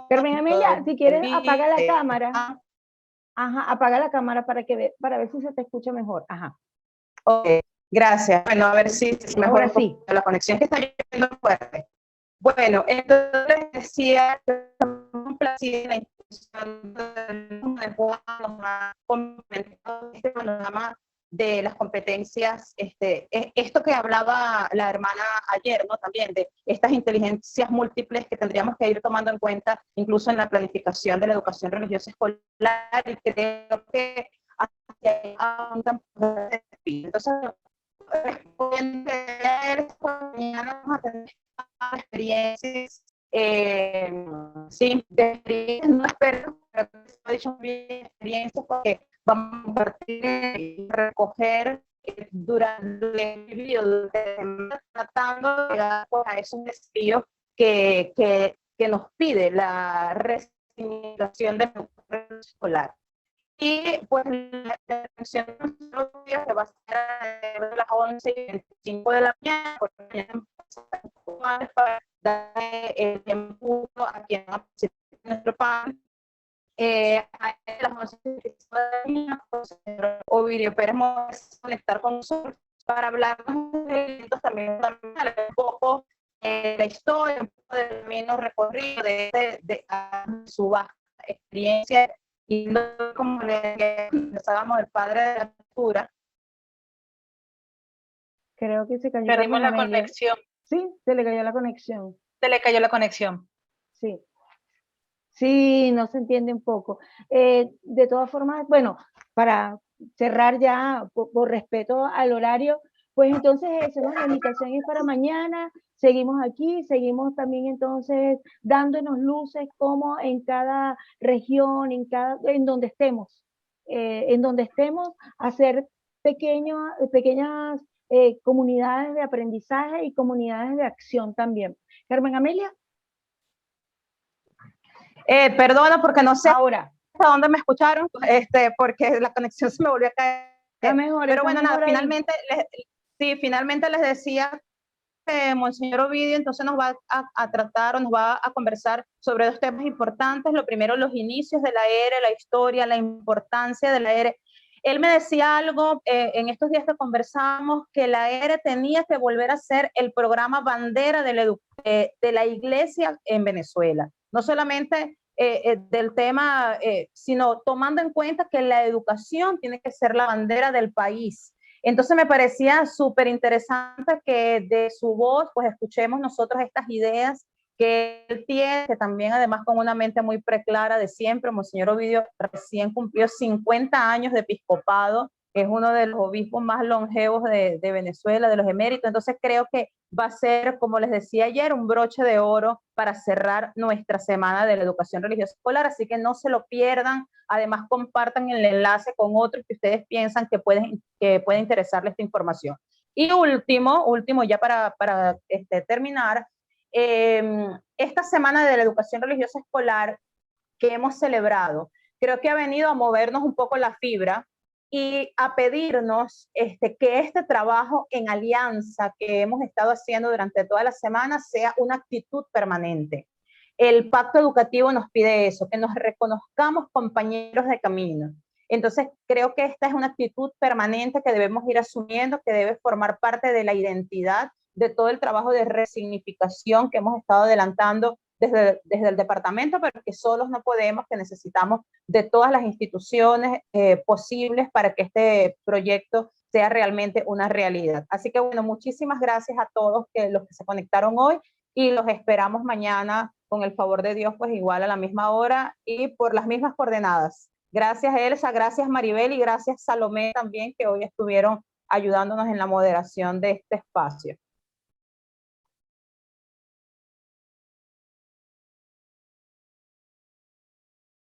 Carmen Amelia, si quieres apaga la cámara. Ajá, apaga la cámara para ver si se te escucha mejor. Ajá. Ok, gracias. Bueno, a ver si mejor. Ahora sí. La conexión que está yendo fuerte. Bueno, entonces decía, complacida la nos ha comentado este panorama de las competencias, esto que hablaba la hermana ayer, ¿no? También de estas inteligencias múltiples que tendríamos que ir tomando en cuenta incluso en la planificación de la educación religiosa escolar, y creo que hacia ahí apuntan. Entonces, mañana vamos a tener experiencias, sí, de experiencias, no espero, pero he dicho bien experiencias, porque vamos a compartir y recoger durante el periodo tratando de llegar a esos desafíos que nos pide la resignificación de la escolar. Y pues la atención que va a ser de las 11:25 de la mañana, porque para dar el tiempo a quien va a participar en nuestro panel. A las 11:25 de la mañana, pues, Ovidio Pérez va a conectar con nosotros para hablar de eventos, también un poco la historia, un poco del camino recorrido de su baja experiencia. Y como le hablábamos del padre de la cultura. Creo que se cayó. Perdimos la conexión. Sí, se le cayó la conexión. Se le cayó la conexión. Sí. Sí, no se entiende un poco. De todas formas, bueno, para cerrar ya, por respeto al horario, pues entonces eso, ¿no? La invitación es para mañana. Seguimos aquí, seguimos también entonces dándonos luces como en cada región, en donde estemos, hacer pequeñas comunidades de aprendizaje y comunidades de acción también. Carmen Amelia. Perdona porque no sé ahora hasta dónde me escucharon, porque la conexión se me volvió a caer. Pero bueno, nada, finalmente les decía que Monseñor Ovidio entonces nos va a tratar, o nos va a conversar sobre dos temas importantes. Lo primero, los inicios de la ERE, la historia, la importancia de la ERE. Él me decía algo en estos días que conversamos, que la ERE tenía que volver a ser el programa bandera de la iglesia en Venezuela. No solamente del tema, sino tomando en cuenta que la educación tiene que ser la bandera del país. Entonces me parecía súper interesante que de su voz pues escuchemos nosotros estas ideas que él tiene, que también además con una mente muy preclara de siempre. Monseñor Ovidio recién cumplió 50 años de episcopado, que es uno de los obispos más longevos de Venezuela, de los eméritos. Entonces creo que va a ser, como les decía ayer, un broche de oro para cerrar nuestra semana de la educación religiosa escolar, así que no se lo pierdan. Además, compartan el enlace con otros que ustedes piensan que puede interesarles esta información. Y último ya para terminar, esta semana de la educación religiosa escolar que hemos celebrado, creo que ha venido a movernos un poco la fibra y a pedirnos que este trabajo en alianza que hemos estado haciendo durante toda la semana sea una actitud permanente. El pacto educativo nos pide eso, que nos reconozcamos compañeros de camino. Entonces, creo que esta es una actitud permanente que debemos ir asumiendo, que debe formar parte de la identidad de todo el trabajo de resignificación que hemos estado adelantando desde el departamento, pero que solos no podemos, que necesitamos de todas las instituciones posibles para que este proyecto sea realmente una realidad. Así que bueno, muchísimas gracias a todos los que se conectaron hoy y los esperamos mañana con el favor de Dios, pues igual a la misma hora y por las mismas coordenadas. Gracias Elsa, gracias Maribel y gracias Salomé también, que hoy estuvieron ayudándonos en la moderación de este espacio.